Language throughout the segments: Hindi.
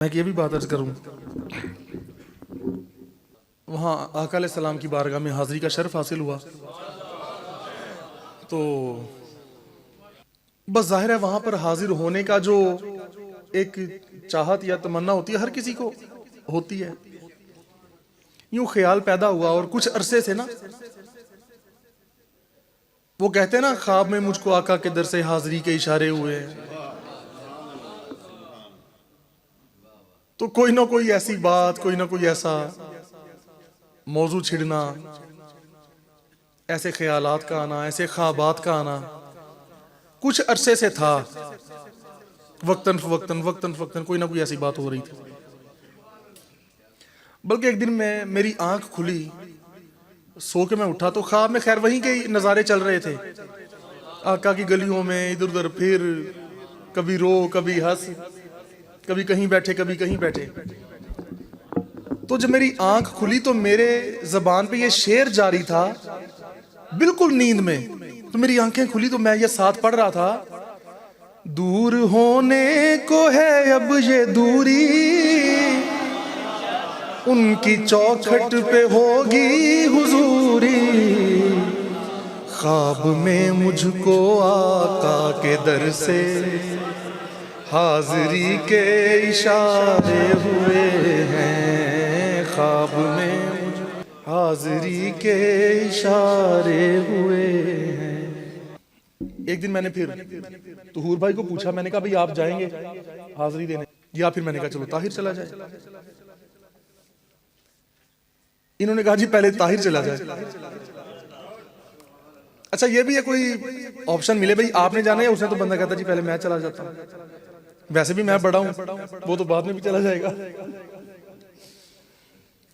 मैं ये भी बात अर्ज करूं, वहाँ आका अलैहिस्सलाम की बारगाह में हाज़िरी का शर्फ हासिल हुआ, तो बस जाहिर है वहाँ पर हाजिर होने का जो एक चाहत या तमन्ना होती है, हर किसी को होती है। यूं ख्याल पैदा हुआ और कुछ अरसे से ना, वो कहते हैं ना, ख्वाब में मुझको आका के दर से हाजिरी के इशारे हुए हैं। तो कोई ना कोई ऐसी बात, कोई ना कोई ऐसा मौजू छिड़ना, ऐसे ख्यालात का आना, ऐसे ख्वाबात का आना कुछ अरसे से था। वक्तन फवक्तन कोई ना कोई ऐसी बात हो रही थी। बल्कि एक दिन मेरी आंख खुली, सो के मैं उठा तो ख्वाब में खैर वहीं के नज़ारे चल रहे थे, आका की गलियों में इधर उधर फिर, कभी रो कभी हंस, कभी कहीं बैठे कभी कहीं बैठे। तो जब मेरी आंख खुली तो मेरे जबान पे ये शेर जारी था, बिल्कुल नींद में। तो मेरी आंखें खुली तो मैं ये साथ पढ़ रहा था, दूर होने को है अब ये दूरी, उनकी चौखट पे होगी हुजूरी, ख्वाब में मुझको आका के दर से हाजिरी के इशारे हुए हैं, ख्वाब में मुझे हाजिरी के इशारे हुए हैं। एक दिन मैंने फिर तुहूर भाई को पूछा, मैंने कहा भाई आप जाएंगे हाजिरी देने, या फिर मैंने कहा चलो ताहिर चला जाए। इन्होंने कहा जी पहले ताहिर चला जाए। अच्छा ये भी है कोई ऑप्शन मिले, भाई आपने जाना है, उसने तो बंदा कहता जी पहले मैं चला जाता हूं, वैसे भी मैं बड़ा हूं, वो तो बाद में भी चला जाएगा।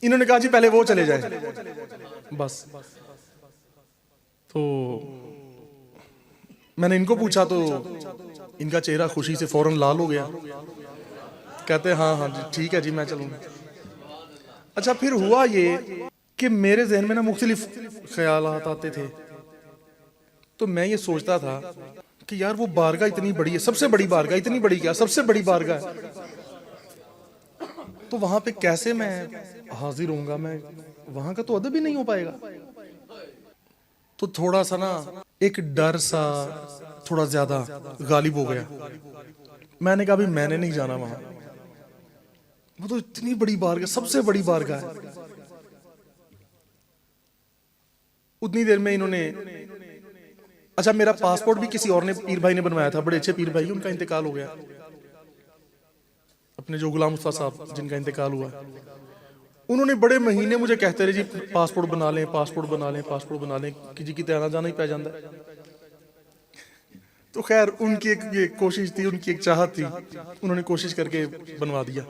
इन्होंने कहा जी पहले वो चले जाए बस। तो मैंने इनको पूछा तो इनका चेहरा खुशी से फौरन लाल हो गया, कहते हाँ हाँ जी ठीक है जी मैं चलूंगा। अच्छा फिर हुआ ये कि मेरे जहन में ना मुख्तलिफ ख्यालात आते थे, तो मैं ये सोचता था कि यार वो बारगाह इतनी बड़ी है, सबसे बड़ी बारगाह, इतनी बड़ी क्या, सबसे बड़ी बारगाह है, तो वहां पे कैसे मैं हाजिर होऊंगा, मैं वहां का तो अदब ही नहीं हो पाएगा। तो थोड़ा सा ना एक डर सा थोड़ा ज्यादा गालिब हो गया। मैंने कहा भी मैंने नहीं जाना वहां, वो तो इतनी बड़ी बारगाह, सबसे बड़ी बारगाह है। उतनी देर में इन्होंने, अच्छा मेरा पासपोर्ट भी किसी और ने, पीर भाई ने बनवाया था, बड़े अच्छे पीर भाई, उनका इंतकाल हो गया, अपने जो गुलाम मुस्तफा साहब जिनका इंतकाल हुआ, उन्होंने बड़े महीने मुझे कहते रहे जी पासपोर्ट बना लें, पासपोर्ट बना लें, पासपोर्ट बना लें, कि जी कितने आना जाना ही पै जाता है। तो खैर उनकी एक ये कोशिश थी, उनकी एक चाहत थी, उन्होंने कोशिश करके बनवा दिया।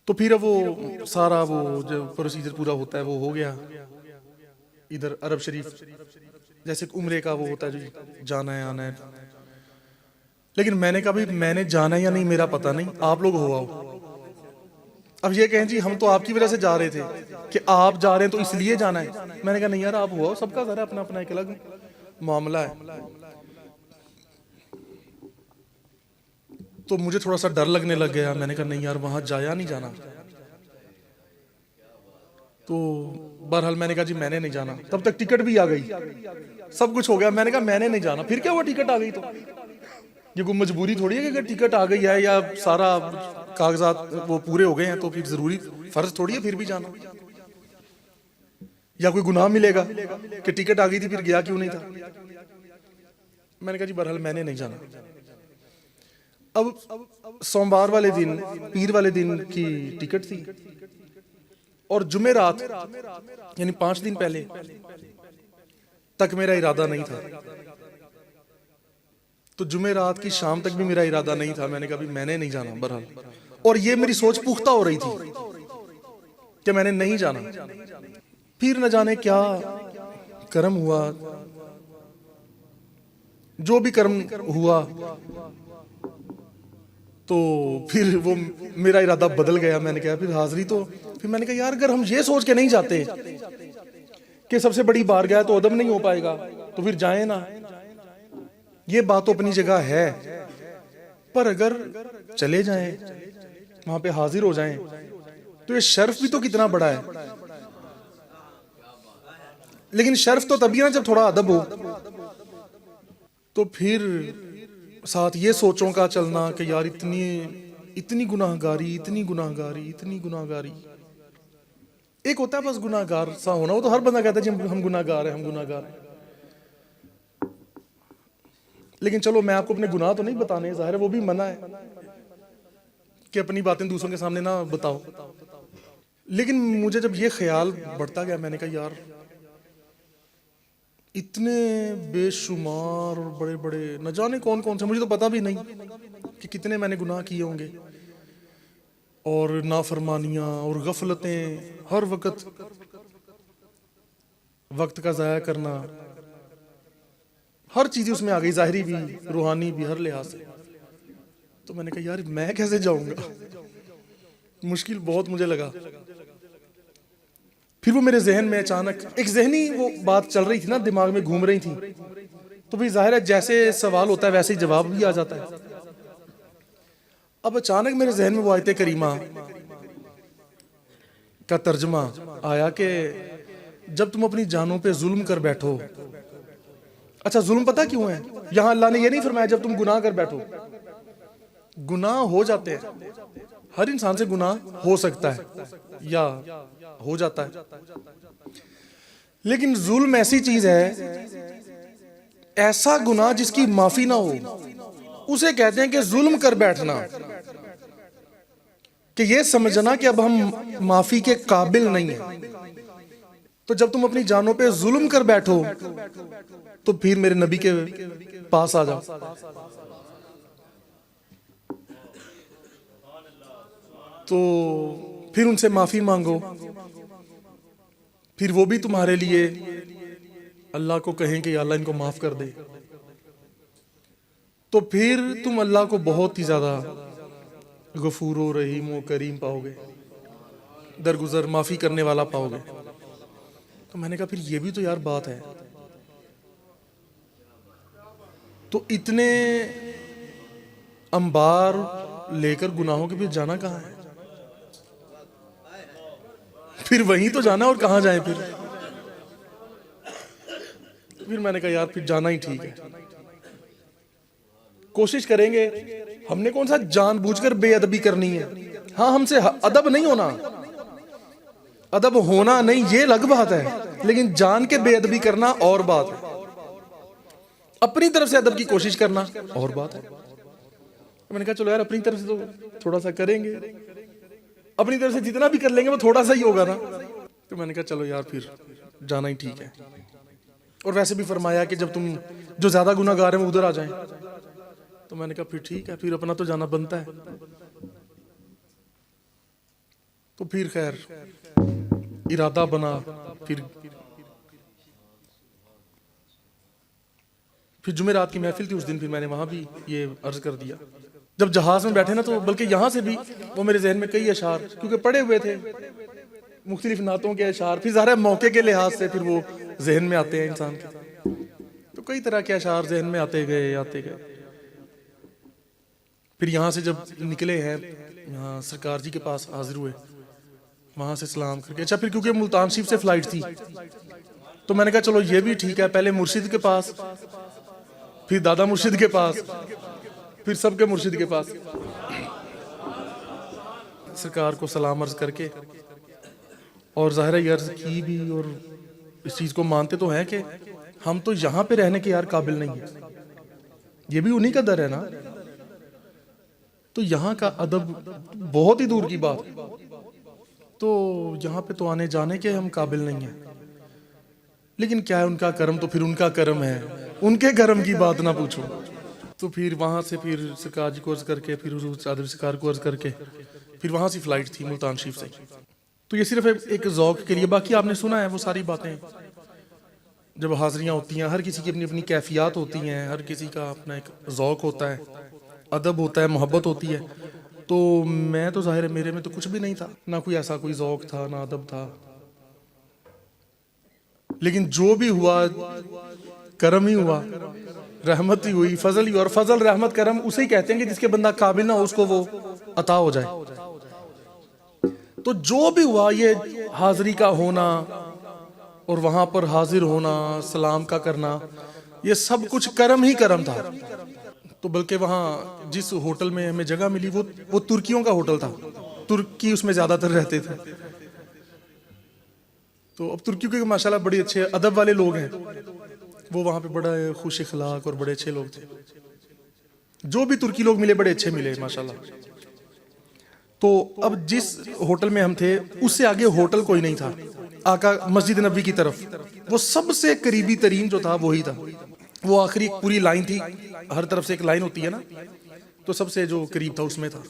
तो फिर वो सारा वो जो प्रोसीजर पूरा होता है वो हो गया। इधर अरब शरीफ जैसे उम्रे का वो होता है जो जाना है आना है, लेकिन मैंने कहा भाई मैंने जाना है या नहीं मेरा पता नहीं, आप लोग हो आओ। अब ये कहें जी हम तो आपकी वजह से जा रहे थे कि आप जा रहे हैं तो इसलिए जाना है, मैंने कहा नहीं यार आप हो आओ, सबका जरा अपना अपना एक अलग मामला है। तो मुझे थोड़ा सा डर लगने लग गया, मैंने कहा नहीं यार वहां जाया नहीं जाना। तो बहरहाल मैंने कहा जी मैंने नहीं जाना। तब तक टिकट भी आ गई, सब कुछ हो गया, मैंने कहा मैंने नहीं जाना। फिर क्या हुआ, टिकट आ गई तो ये कोई मजबूरी थोड़ी है कि अगर टिकट आ गई है या सारा कागजात वो पूरे हो गए हैं तो फिर जरूरी फर्ज थोड़ी है फिर भी जाना, या कोई गुनाह मिलेगा कि टिकट आ गई थी फिर गया क्यों नहीं था। मैंने कहा जी बहरहाल मैंने नहीं जाना। अब सोमवार वाले दिन, पीर वाले दिन की टिकट थी, और जुमेरात यानी 5 दिन पहले तक मेरा इरादा नहीं था। तो जुमेरात की शाम तक भी मेरा इरादा नहीं था। मैंने कहा भी मैंने नहीं जाना बहरहाल, और ये मेरी सोच पुख्ता हो रही थी कि मैंने नहीं जाना। फिर न जाने क्या कर्म हुआ, जो भी कर्म हुआ, तो फिर वो मेरा इरादा बदल गया। मैंने कहा फिर हाजिरी तो, फिर मैंने कहा यार अगर हम ये सोच के नहीं जाते कि सबसे बड़ी बारगाह है तो अदब नहीं हो पाएगा, तो फिर जाए ना। ये बात तो अपनी जगह है पर अगर चले जाएं, वहां पे हाजिर हो जाएं, तो ये शर्फ भी तो कितना बड़ा है। लेकिन शर्फ तो तभी ना जब थोड़ा अदब हो। तो फिर साथ ये सोचों का चलना कि यार इतनी इतनी गुनाहगारी, इतनी गुनाहगारी, इतनी गुनाहगारी। एक होता है बस गुनाहगार सा होना, वो तो हर बंदा कहता है जी हम गुनाहगार हैं, हम गुनाहगार हैं। लेकिन चलो मैं आपको अपने गुनाह तो नहीं बताने, जाहिर है वो भी मना है कि अपनी बातें दूसरों के सामने ना बताओ। लेकिन मुझे जब ये ख्याल बढ़ता गया, मैंने कहा यार इतने बेशुमार और बड़े बड़े, न जाने कौन कौन से, मुझे तो पता भी नहीं कि कितने मैंने गुनाह किए होंगे, और नाफरमानियां और गफलतें, हर वक्त का ज़ाया करना, हर चीज़ उसमें आ गई, ज़ाहिरी भी रूहानी भी, हर लिहाज से। तो मैंने कहा यार मैं कैसे जाऊंगा, मुश्किल बहुत मुझे लगा। फिर वो मेरे जहन में अचानक एक जहनी वो बात चल रही थी ना, दिमाग में घूम रही थी। तो भाई जाहिर है जैसे सवाल होता है वैसे ही जवाब भी आ जाता है। अब अचानक मेरे जहन में वो आयत करीमा का तर्जमा आया कि जब तुम अपनी जानों पे जुल्म कर बैठो। अच्छा जुल्म पता क्यों है? यहां अल्लाह ने ये नहीं फरमाया जब तुम गुनाह कर बैठो। गुनाह हो जाते हैं, हर इंसान से गुनाह हो सकता है या हो जाता है, लेकिन जुल्म ऐसी चीज है, ऐसा गुनाह जिसकी माफी ना हो, उसे कहते हैं कि जुल्म कर बैठना, कि ये समझना कि अब हम माफी के काबिल नहीं है। तो जब तुम अपनी जानों पे जुल्म कर बैठो तो फिर मेरे नबी के पास आ जाओ। तो फिर उनसे माफी मांगो, फिर वो भी तुम्हारे लिए अल्लाह को कहें कि अल्लाह इनको माफ कर दे। तो फिर तुम अल्लाह को बहुत ही ज्यादा गफूर रहीम व करीम पाओगे, दरगुजर माफी करने वाला पाओगे। तो मैंने कहा फिर ये भी तो यार बात है। तो इतने अंबार लेकर गुनाहों के बीच जाना कहाँ है? फिर वहीं तो जाना, और कहाँ जाए फिर मैंने कहा यार फिर जाना ही ठीक है, कोशिश करेंगे। हमने कौन सा जानबूझकर बेअदबी करनी है। हाँ हमसे अदब नहीं होना, अदब होना नहीं ये अलग बात है, लेकिन जान के बेअदबी करना और बात है, अपनी तरफ से अदब की कोशिश करना और बात है। मैंने कहा चलो यार अपनी तरफ से तो थोड़ा सा करेंगे, अपनी तरफ से जितना भी कर लेंगे वो थोड़ा सा ही होगा ना। तो मैंने कहा चलो यार फिर जाना ही ठीक है। और वैसे भी फरमाया कि जब तुम जो ज्यादा गुनाहगार हैं वो उधर आ जाएं। तो मैंने कहा फिर ठीक है, फिर अपना तो जाना बनता है। तो फिर खैर इरादा बना, फिर जुमेरात की महफिल थी उस दिन, फिर मैंने वहां भी ये अर्ज कर दिया। जब जहाज में बैठे ना, तो बल्कि यहां से भी वो मेरे जहन में कई अशार, क्योंकि पढ़े हुए थे मुख्तलिफ नातों के अशार, फिर ज़ाहिर मौके के लिहाज से फिर वो जहन में आते हैं इंसान के। तो कई तरह के अशार जहन में आते गए। फिर यहाँ से जब निकले हैं, यहाँ सरकार जी के पास हाजिर हुए, वहां से सलाम करके। अच्छा फिर क्योंकि मुल्तान शरीफ से फ्लाइट थी, तो मैंने कहा चलो ये भी ठीक है, पहले मुर्शिद के पास, फिर दादा मुर्शिद के पास, फिर सबके मुर्शिद के पास। सरकार को सलाम अर्ज करके, और ज़ाहिर है अर्ज की भी, और इस चीज़ को मानते तो हैं कि हम तो यहाँ पे रहने के यार काबिल नहीं है, ये भी उन्हीं का दर है ना। तो यहाँ का अदब बहुत ही दूर की बात, तो यहाँ पे तो आने जाने के हम काबिल नहीं है। लेकिन क्या है उनका करम, तो फिर उनका करम है, उनके करम की बात ना पूछो। तो फिर वहाँ से फिर सरकार जी को अर्ज करके, फिर हुजूर चादर सरकार को अर्ज करके, फिर वहाँ से फ्लाइट थी मुल्तान शरीफ से। तो ये सिर्फ एक ज़ौक़ के लिए, बाकी आपने सुना है वो सारी बातें। जब हाज़रियाँ होती हैं, हर किसी की अपनी अपनी कैफियत होती हैं, हर किसी का अपना एक ज़ौक़ होता है, अदब होता है, मोहब्बत होती है। तो मैं तो ज़ाहिर है मेरे में तो कुछ भी नहीं था, ना कोई ऐसा कोई ज़ौक़ था, ना अदब था। लेकिन जो भी हुआ, करम ही हुआ, रहमत ही हुई, फजल ही हुआ। और फजल, रहमत, करम उसे ही कहते हैं कि जिसके बंदा काबिल ना हो उसको वो अता हो जाए। तो जो भी हुआ, ये हाजिरी का होना और वहां पर हाजिर होना, सलाम का करना, ये सब कुछ करम ही करम था। तो बल्कि वहाँ जिस होटल में हमें जगह मिली वो तुर्कियों का होटल था, तुर्की उसमें ज़्यादातर रहते थे। तो अब तुर्कियों के माशाल्लाह बड़े अच्छे अदब वाले लोग हैं, वो वहाँ पे बड़ा खुश इखलाक और बड़े अच्छे लोग थे। जो भी तुर्की लोग मिले बड़े अच्छे मिले माशाल्लाह। तो अब जिस होटल में हम थे उससे आगे होटल कोई नहीं था, आका मस्जिद नबी की तरफ वो सबसे करीबी तरीन जो था वही था। वो आखिरी एक पूरी लाइन थी, हर तरफ से एक लाइन होती है ना, तो सबसे जो करीब था उसमें था।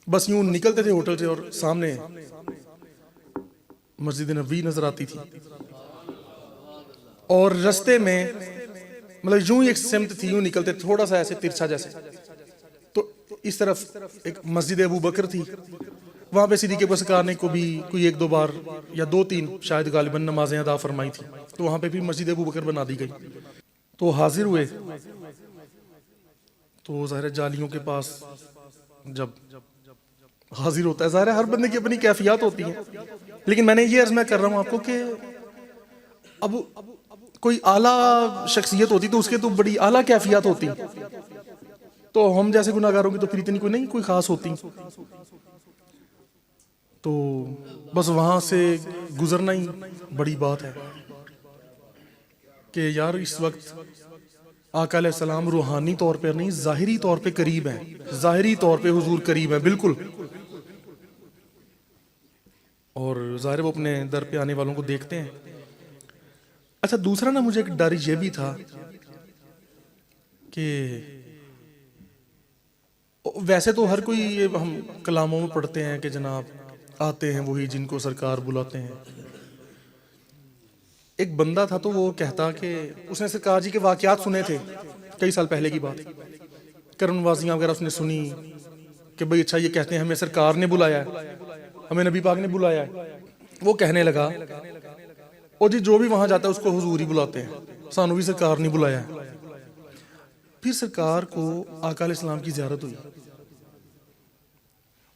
बस यूं निकलते थे होटल से और सामने मस्जिद नबी नजर आती थी। और रास्ते में मतलब यूं एक सिमत थी, यूं निकलते थोड़ा सा ऐसे तिरछा जैसे, तो इस तरफ एक मस्जिद अबू बकर थी। वहां पे सिद्दीक़ अकबर सरकार ने को भी कोई 1-2 बार या 2-3 शायद गालिबन नमाजें अदा फरमाई थी, तो वहां पे भी मस्जिद अबू बकर बना दी गई। तो हाजिर हुए, तो ज़ाहिर जालियों के पास जब हाजिर होता है, ज़ाहिर हर बंदे की अपनी कैफियत होती है। लेकिन मैंने ये अर्ज मैं कर रहा हूँ आपको कि अब कोई आला शख्सियत होती तो उसके तो बड़ी आला कैफियत होती, तो हम जैसे गुनाहगारों की तो फिर इतनी कोई नहीं कोई खास होती। तो बस वहां से गुजरना ही बड़ी बात है कि यार इस वक्त आका अलैहिस्सलाम रूहानी तौर पर नहीं, ज़ाहिरी तौर पे करीब हैं, ज़ाहिरी तौर पे हुजूर करीब हैं बिल्कुल। और ज़ाहिर वो अपने दर पे आने वालों को देखते हैं। अच्छा, दूसरा ना मुझे एक डर ये भी था कि वैसे तो हर कोई ये हम कलामों में पढ़ते हैं कि जनाब आते हैं वही जिनको सरकार बुलाते हैं। एक बंदा था तो वो कहता कि उसने सरकार जी के वाकयात सुने थे, कई साल पहले की बात, करनवाजियाँ वगैरह उसने सुनी कि भाई अच्छा ये कहते हैं हमें सरकार ने बुलाया है, हमें नबी पाक ने बुलाया है। वो कहने लगा ओ जी जो भी वहां जाता है उसको हुजूर ही बुलाते हैं, सानू भी सरकार ने बुलाया है। फिर सरकार को आका अलैहिस्सलाम की ज़ियारत हुई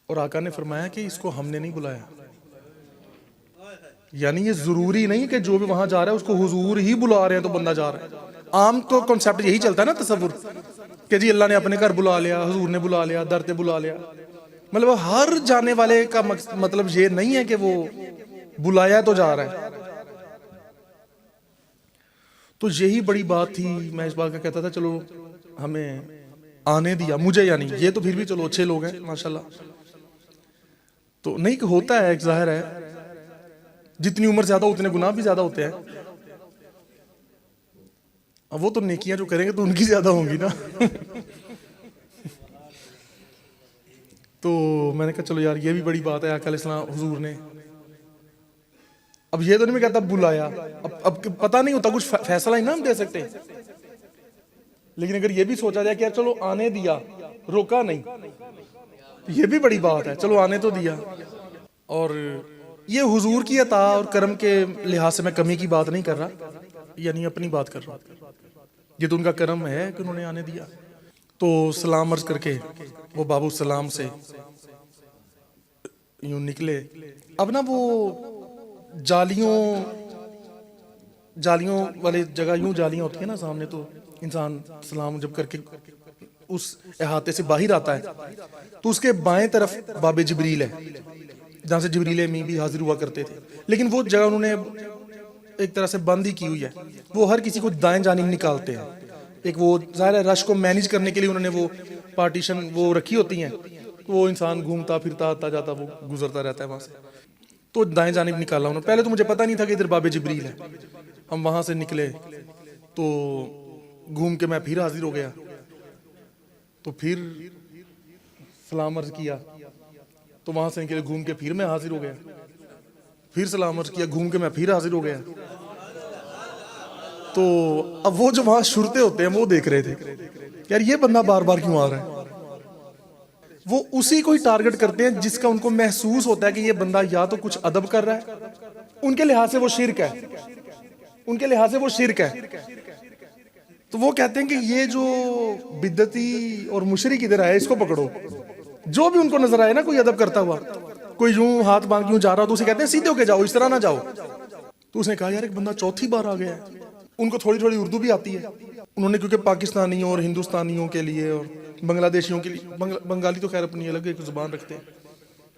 और आका ने फरमाया कि इसको हमने नहीं बुलाया। यानी ये जरूरी नहीं कि जो भी वहां जा रहा है उसको हुजूर ही बुला रहे हैं तो बंदा जा रहा है। आम तो कॉन्सेप्ट यही चलता है ना, तसव्वुर कि जी अल्लाह ने अपने घर बुला लिया, हुजूर ने बुला लिया, दर पे बुला लिया। मतलब हर जाने वाले का मतलब ये नहीं है कि वो बुलाया तो जा रहा है। तो यही बड़ी बात थी। मैं इस बात का कहता था चलो हमें आने दिया, मुझे यानी ये तो फिर भी चलो अच्छे लोग हैं माशाल्लाह। तो नहीं होता है, एक जाहिर है जितनी उम्र ज्यादा उतने गुनाह भी ज्यादा होते हैं। अब वो तो नेकियां जो करेंगे तो उनकी ज्यादा होंगी ना। तो मैंने कहा चलो यार ये भी बड़ी बात है, आका अलैहिस्सलाम हुजूर ने, अब ये तो नहीं मैं कहता बुलाया, अब पता नहीं होता, कुछ फैसला ही ना हम दे सकते। लेकिन अगर ये भी सोचा जाए कि यार चलो आने दिया, रोका नहीं, तो ये भी बड़ी बात है, चलो आने तो दिया। और ये हुजूर की अता और करम के लिहाज से मैं कमी की बात नहीं कर रहा, यानी अपनी बात कर रहा। ये तो उनका करम है कि उन्होंने आने दिया। तो सलाम अर्ज करके वो बाबू सलाम से यूं निकले। अब ना वो जालियों वाले जगह यूं जालियां होती है ना सामने, तो इंसान सलाम जब करके उस अहाते से बाहर आता है तो उसके बाएं तरफ बाबे जिब्रील है, जहाँ से जिब्रील अमीन भी हाजिर हुआ करते थे। लेकिन वो जगह उन्होंने एक तरह से बंद ही की हुई है, वो हर किसी को दाएं जानिब निकालते हैं। एक वो ज़ाहिर है रश को मैनेज करने के लिए उन्होंने वो पार्टीशन वो रखी होती हैं, तो वो इंसान घूमता फिरता आता जाता वो गुजरता रहता है वहाँ से। तो दाएं जानिब निकाला उन्होंने। पहले तो मुझे पता नहीं था कि इधर बाबे जिब्रील है। हम वहाँ से निकले तो घूम के मैं फिर हाजिर हो गया, तो फिर सलाम अर्ज किया, तो वहाँ से निकले घूम के फिर मैं हाजिर हो गया, फिर सलाम अर्ज किया, घूम के मैं फिर हाजिर हो गया। तो अब वो जो वहाँ शुरते होते हैं वो देख रहे थे यार ये बंदा बार बार क्यों आ रहा है। वो उसी को ही टारगेट करते हैं जिसका उनको महसूस होता है कि ये बंदा या तो कुछ अदब कर रहा है, उनके लिहाज से वो शिर्क है, उनके लिहाज से वो शिर्क है। तो वो कहते हैं कि ये जो बिद्दती और मुशरिक इधर आए इसको पकड़ो। जो भी उनको नजर आए ना कोई अदब करता हुआ, कोई यूं हाथ बांध यूं जा रहा हो तो उसे कहते हैं सीधे होके जाओ, इस तरह ना जाओ। तो उसने कहा यार एक बंदा चौथी बार आ गया है, उनको थोड़ी थोड़ी उर्दू भी आती है। उन्होंने क्योंकि पाकिस्तानियों और हिंदुस्तानियों के लिए और बांग्लादेशियों के लिए, बंगाली तो खैर अपनी अलग एक जुबान रखते हैं,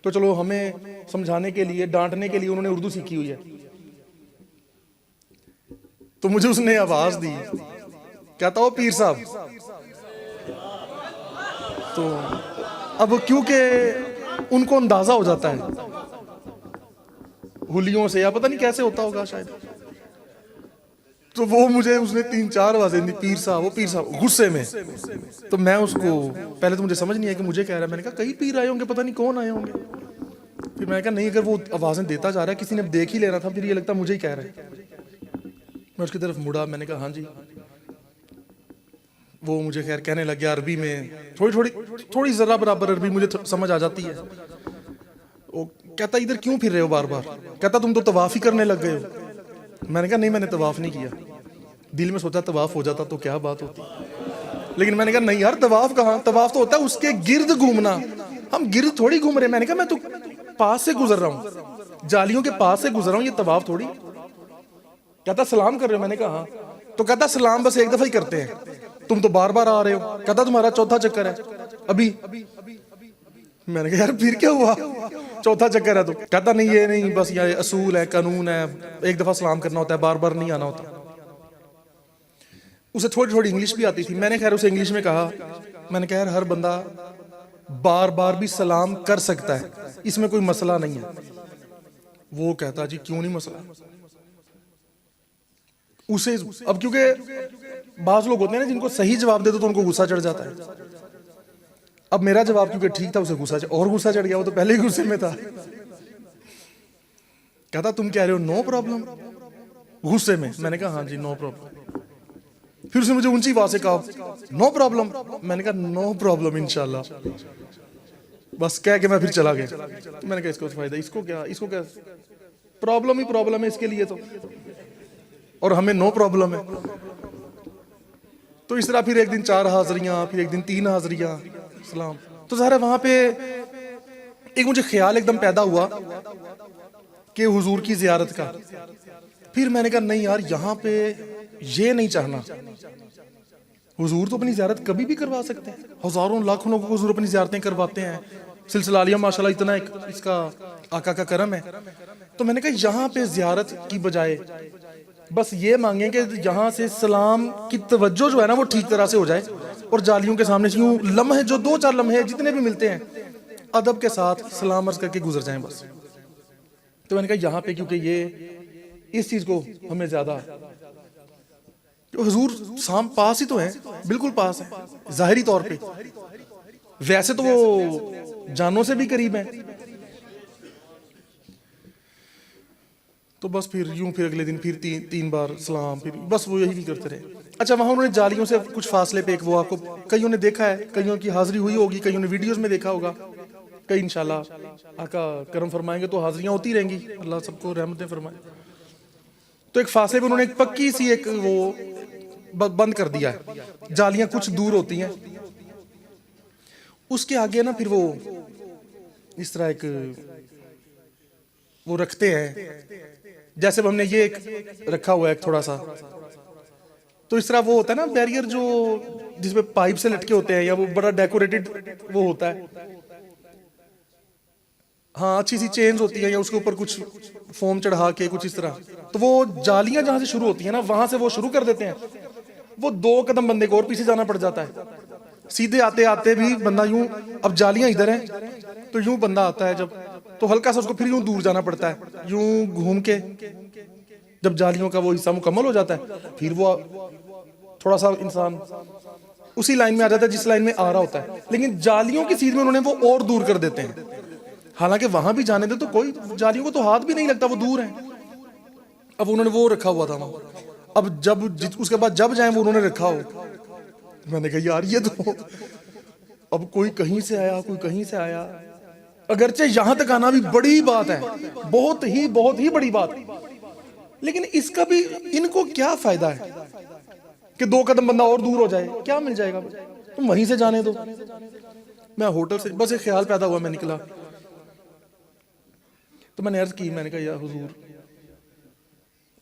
तो चलो हमें समझाने के लिए, डांटने के लिए उन्होंने उर्दू सीखी हुई है। तो मुझे उसने आवाज दी, कहता हो पीर साहब। तो अब क्योंकि उनको अंदाजा हो जाता है हुलियों से, या पता नहीं कैसे होता होगा शायद, तो वो मुझे उसने 3-4 आवाजें दी, पीर साहब, वो पीर साहब, गुस्से में। तो मैं उसको, पहले तो मुझे समझ नहीं आया कि मुझे कह रहा है। मैंने कहा कई पीर आए होंगे, पता नहीं कौन आए होंगे। फिर मैंने कहा नहीं, अगर वो आवाजें देता जा रहा है किसी ने देख ही लेना था, फिर ये लगता मुझे ही कह रहा है। मैं उसकी तरफ मुड़ा, मैंने कहा हाँ जी। वो मुझे खैर कहने लग गया अरबी में, थोड़ी जरा बराबर अरबी मुझे समझ आ जाती है। वो कहता इधर क्यों फिर रहे हो बार बार, कहता तुम तो तवाफ ही करने लग गए हो। मैंने कहा नहीं, मैंने तवाफ नहीं किया। दिल में सोचा तवाफ हो जाता तो क्या बात होती, लेकिन मैंने कहा नहीं यार, तवाफ कहाँ, तवाफ तो होता है उसके गिर्द घूमना, हम गिर्द थोड़ी घूम रहे। मैंने कहा मैं तो पास से गुजर रहा हूँ, जालियों के पास से गुजर रहा हूँ, ये तवाफ थोड़ी। कहता सलाम कर रहे हो, मैंने कहा हाँ। तो कहता सलाम बस एक दफा ही करते हैं, तुम तो बार बार आ रहे हो। कहता तुम्हारा चौथा चक्कर है अभी। मैंने कहा यार फिर क्या हुआ, चौथा चक्कर है तो। कहता नहीं ये नहीं, बस ये असूल है, कानून है, एक दफा सलाम करना होता है, बार बार नहीं आना होता। उसे थोड़ी थोड़ी इंग्लिश भी आती थी। मैंने खैर उसे इंग्लिश में कहा, मैंने कहा यार हर बंदा बार बार भी सलाम कर सकता है, इसमें कोई मसला नहीं है। वो कहता जी क्यों नहीं मसला। उसे अब क्योंकि बाज लोग होते हैं ना जिनको सही जवाब दे दो तो उनको गुस्सा चढ़ जाता है। अब मेरा जवाब क्योंकि ठीक था, उसे गुस्सा चढ़ गया, वो तो पहले ही गुस्से में था। कहता तुम कह रहे हो नो प्रॉब्लम, गुस्से में। मैंने कहा हाँ जी नो प्रॉब्लम। फिर उसने मुझे ऊंची आवाज से कहा नो प्रॉब्लम। मैंने कहा नो प्रॉब्लम इंशाल्लाह, बस कह के मैं फिर चला गया। तो मैंने कहा इसको फायदा, इसको क्या प्रॉब्लम ही प्रॉब्लम है इसके लिए तो, और हमें नो प्रॉब्लम है। तो इस तरह फिर एक दिन 4 हाजरियां, फिर एक दिन 3 हाजरियां सलाम। तो ज़ाहिर है वहां पे एक मुझे ख्याल एकदम पैदा हुआ कि हुजूर की जियारत का। फिर मैंने कहा नहीं यार, यहाँ पे ये नहीं चाहना, हुजूर तो अपनी जियारत कभी भी करवा सकते हैं, हजारों लाखों लोगों को हुजूर अपनी जियारतें करवाते हैं, सिलसिला आलिया माशाल्लाह इतना एक इसका आका का करम है। तो मैंने कहा यहाँ पे जियारत की बजाय बस ये मांगे कि यहाँ से सलाम की तवज्जो जो है ना वो ठीक तरह से हो जाए, और जालियों के सामने से यूं लम्हे, जो 2-4 लम्हे जितने भी मिलते हैं, अदब के साथ सलाम अर्ज करके गुजर जाएं बस। तो मैंने कहा यहाँ पे क्योंकि ये इस चीज को हमें ज्यादा, हुजूर पास ही तो है, बिल्कुल पास है जाहिरी तौर पे, वैसे तो वो जानों से भी करीब है। तो बस फिर यूं फिर अगले दिन फिर 3 बार सलाम, फिर बस वो यही भी करते रहे। अच्छा वहां उन्होंने जालियों से कुछ फासले पे एक, वो आपको कईयों ने देखा है, कईयों की हाजिरी हुई होगी, कईयों ने वीडियोस में देखा होगा, कई इंशाल्लाह आका करम फरमाएंगे तो हाजिरियां होती रहेंगी, अल्लाह सबको रहमतें फरमाए। तो एक फासले पे उन्होंने एक पक्की सी एक वो बंद कर दिया है, जालियां कुछ दूर होती हैं, उसके आगे ना फिर वो इस तरह एक वो रखते हैं, जैसे हमने ये एक रखा हुआ है थोड़ा सा, तो इस तरह वो होता है ना बैरियर जो जिसमें पाइप से लटके होते हैं, या वो बड़ा डेकोरेटेड वो होता है, हाँ अच्छी सी चेन्स होती है, या उसके ऊपर कुछ फोम चढ़ा के कुछ इस तरह। तो वो जालियां जहां से शुरू होती है ना, वहां से वो शुरू कर देते हैं, वो 2 कदम बंदे को और पीछे जाना पड़ जाता है, सीधे आते आते भी बंदा यूं, अब जालियां इधर हैं तो यूं बंदा आता है जब, तो हल्का सा उसको फिर यूं दूर जाना पड़ता है, यूं घूम के, जब जालियों का वो हिस्सा मुकम्मल हो जाता है फिर वो थोड़ा सा इंसान उसी लाइन में आ जाता है जिस लाइन में आ रहा होता है, लेकिन जालियों की सीध में उन्होंने वो और दूर कर देते हैं। हालांकि वहां भी जाने दे तो कोई जालियों को तो हाथ भी नहीं लगता, वो दूर है। अब उन्होंने वो रखा हुआ था वहां, अब जब उसके बाद जब जाए वो उन्होंने रखा हो। मैंने कहा यार ये तो अब कोई कहीं से आया, कोई कहीं से आया, अगरचे यहां तक आना भी बड़ी बात है, बहुत ही बड़ी बात, लेकिन इसका भी इनको क्या फायदा है। कि 2 कदम बंदा और दूर हो जाए, क्या मिल जाएगा, तुम वहीं से जाने दो। मैं होटल से बस एक ख्याल पैदा हुआ, मैं निकला तो मैंने अर्ज की, मैंने कहा या हुजूर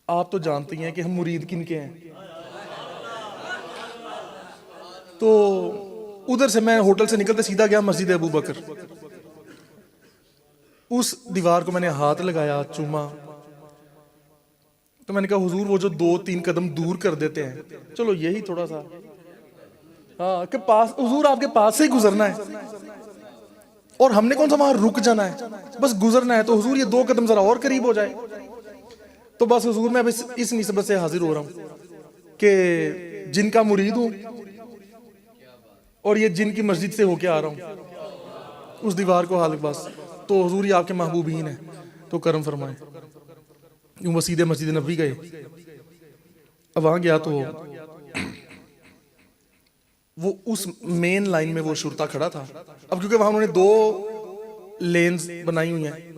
आप तो जानती हैं कि हम मुरीद किन के हैं। तो उधर से मैं होटल से निकलते सीधा गया मस्जिद अबू बकर। उस दीवार को मैंने हाथ लगाया, चूमा, तो मैंने कहा हुजूर वो जो 2-3 कदम दूर कर देते हैं, चलो यही थोड़ा सा, हाँ के पास, हुजूर आपके पास से ही गुजरना है और हमने कौन सा वहां रुक जाना है, बस गुजरना है। तो हुजूर ये 2 कदम जरा और करीब हो जाए। तो बस हुजूर मैं इस निस्बत से हाजिर हो रहा हूं कि जिनका मुरीद हूं और ये जिनकी मस्जिद से होके आ रहा हूं, उस दीवार को हाल बस। तो हुजूर ये आपके महबूबीन है, तो करम फरमाए। यूं वो सीधे मस्जिद नबी गए। अब वहां गया तो वो उस मेन लाइन में वो शुरता खड़ा था। अब क्योंकि वहां उन्होंने 2 लेन्स बनाई हुई हैं,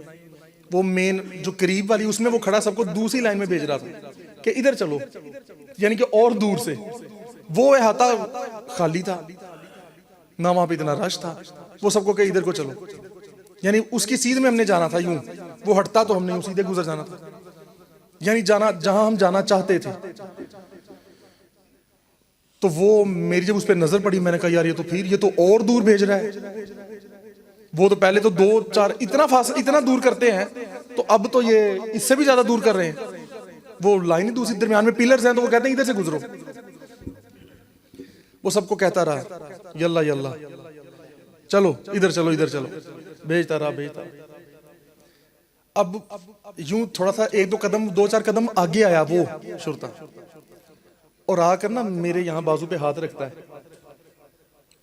वो मेन जो करीब वाली उसमें वो खड़ा सबको दूसरी लाइन में भेज रहा था कि इधर चलो, यानी कि और दूर से। वो अहाता खाली था ना, वहां पे इतना रश था, वो सबको कहे इधर को चलो, यानी उसकी सीध में हमने जाना था। यूं वो हटता तो हमने सीधे गुजर जाना था, यानी जाना जहां हम जाना चाहते थे। तो वो मेरी जब उस पर नजर पड़ी, मैंने कहा यार ये तो और दूर भेज रहा है। वो तो पहले तो 2-4 इतना दूर करते हैं, तो अब तो ये इससे भी ज्यादा दूर कर रहे हैं। वो लाइन दूसरी दरमियान में पिलर्स हैं, तो वो कहते हैं इधर से गुजरो। वो सबको कहता रहा यल्ला यल्ला, चलो इधर चलो इधर चलो, भेजता रहा। अब यूं थोड़ा सा 1-2 कदम 2-4 कदम आगे आया वो शुरता, और आकर ना मेरे यहाँ बाजू पे हाथ रखता है,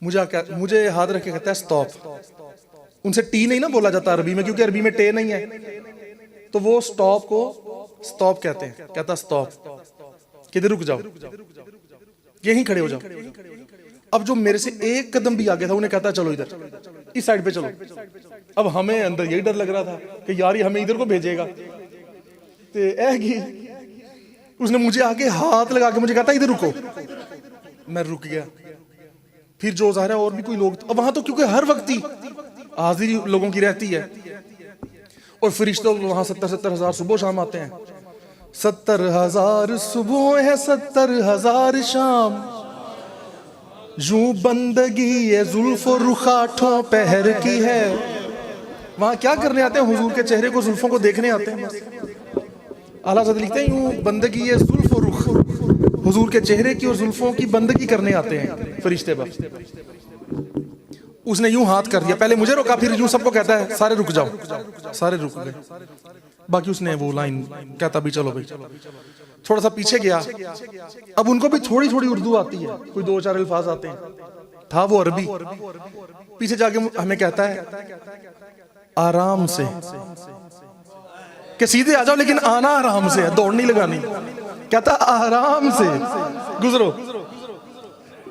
मुझे हाथ रख के कहता है स्टॉप। उनसे टी नहीं ना बोला जाता अरबी में, क्योंकि अरबी में टे नहीं है, तो वो स्टॉप को स्टॉप कहते हैं। कहता स्टॉप, किधर रुक जाओ, यहीं खड़े हो जाओ। अब जो मेरे से 1 कदम भी आगे था, उन्हें कहता चलो इधर, इस साइड पे चलो। अब हमें अंदर यही डर लग रहा था कि यार ये हमें इधर को भेजेगा। तो उसने मुझे आके हाथ लगा के मुझे कहता इधर रुको, मैं रुक गया। फिर जो ज़ाहिर है और भी कोई लोग, अब वहां तो क्योंकि हर वक्त ही हाजिरी लोगों की रहती है, और फरिश्ते वहां 70-70 हजार सुबह शाम आते हैं। 70,000 सुबह है, 70,000 शाम, यूं बंदगी ये जुल्फो रुखाठों पहर की है। वहां क्या करने आते हैं? हुजूर के चेहरे को, जुल्फों को देखने आते हैं। आला हज़रत लिखते हैं यूं बंदगी ये जुल्फ और रुख, हुजूर के चेहरे की और जुल्फों की बंदगी करने आते हैं फरिश्ते बस। उसने यूं हाथ कर दिया, पहले मुझे रोका, फिर यूं सबको कहता है सारे रुक जाओ, सारे रुक गए। बाकी उसने वो लाइन कहता भी चलो भाई, थोड़ा सा पीछे गया। अब उनको भी थोड़ी थोड़ी उर्दू आती है, कोई 2-4 अल्फाज आते हैं, था वो अरबी। पीछे जाके हमें कहता है आराम से, कि सीधे आ जाओ लेकिन आना आराम से है, दौड़ नहीं लगानी। कहता आराम से गुजरो।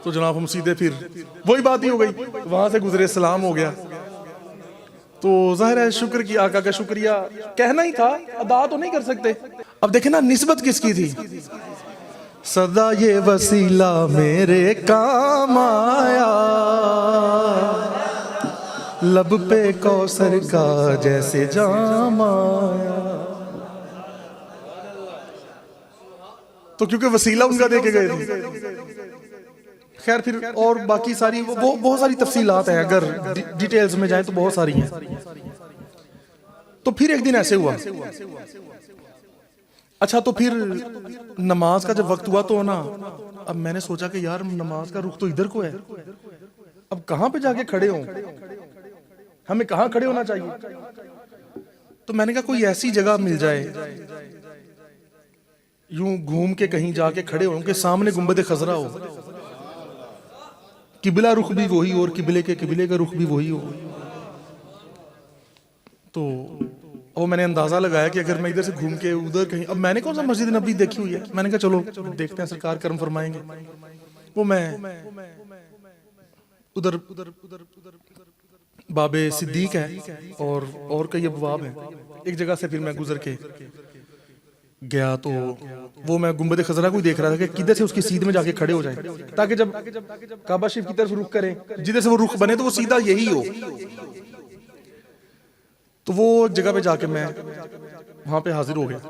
तो जनाब हम सीधे फिर वही बात ही हो गई, वहां से गुजरे, सलाम हो गया। तो जाहिर है शुक्र की, आका का शुक्रिया कहना ही था, अदा तो नहीं कर सकते। अब देखे ना निस्बत किसकी थी, सदा ये वसीला मेरे काम आया, लब पे कौसर का जैसे जाम आया। तो क्योंकि वसीला उनका देके गए थे। खैर फिर और बाकी सारी वो बहुत सारी तफसीलात हैं, अगर डिटेल्स में जाए तो बहुत सारी हैं। तो फिर एक दिन ऐसे हुआ, अच्छा तो फिर नमाज का जब वक्त हुआ तो ना, अब मैंने सोचा कि यार नमाज का रुख तो इधर को है, अब कहां पे जाके खड़े हों, हमें कहां खड़े होना चाहिए। तो मैंने कहा कोई ऐसी जगह मिल जाए, यूं घूम के कहीं जाके खड़े हो कि सामने गुंबद खजरा हो, किबला रुख भी वही और किबले का रुख भी वही हो। तो वो मैंने अंदाजा लगाया कि अगर मैं इधर से घूम के उधर कहीं, अब मैंने कौन सा मस्जिद नबी देखी हुई है, मैंने कहा चलो देखते हैं सरकार करम फरमाएंगे। वो मैं उधर बाबे सिद्दीक है और कई अबवाब हैं, एक जगह से फिर मैं गुजर के गया तो वो मैं गुंबद खजरा को ही देख रहा था कि किधर से उसकी सीध में जाके खड़े हो जाए, ताकि जब काबा शरीफ की तरफ रुख करें, जिधर से वो रुख बने तो वो सीधा यही हो। तो वो जगह पे जाके मैं वहां पे हाजिर हो गया।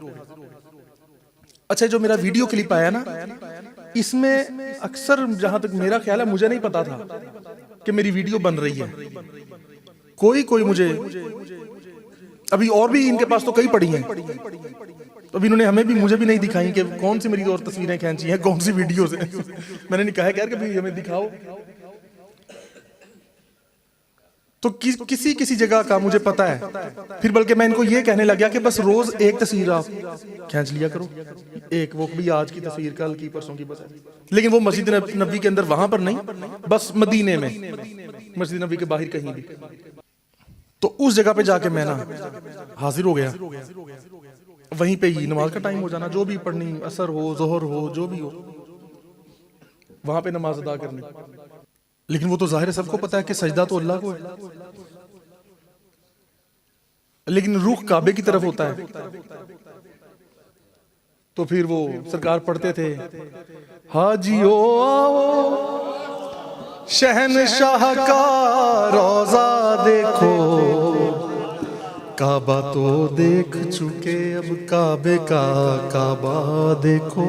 अच्छा, जो मेरा वीडियो क्लिप आया ना, इसमें अक्सर जहां तक मेरा ख्याल है, मुझे नहीं पता था कि मेरी वीडियो बन रही है। कोई मुझे, अभी और भी इनके पास तो कई पड़ी हैं, तो अभी इन्होंने हमें भी, मुझे भी नहीं दिखाई कि कौन सी मेरी और तस्वीरें खींची हैं, कौन सी वीडियो से। मैंने नहीं कहा यार कि भाई हमें दिखाओ। तो किसी जगह का मुझे पता है, फिर बल्कि मैं इनको ये कहने लग गया कि बस रोज एक तस्वीर आप खींच लिया करो, एक वो भी आज की तस्वीर, कल की, परसों की, बस। लेकिन वो मस्जिद नबी के अंदर वहां पर नहीं, बस मदीने में, मस्जिद नबी के बाहर कहीं भी। तो उस जगह पे जाके मैं ना हाजिर हो गया, वहीं पे ही नमाज का टाइम हो जाना, जो भी पढ़नी, असर हो, जोहर हो, जो भी हो, वहां पे नमाज अदा करनी। लेकिन वो तो जाहिर है, सबको पता है कि सजदा तो अल्लाह को है, लेकिन रुख काबे की तरफ होता है। तो फिर वो सरकार पढ़ते थे, हाजियो आओ शहनशाह का रोजा देखो, काबा तो देख चुके अब काबे का काबा देखो।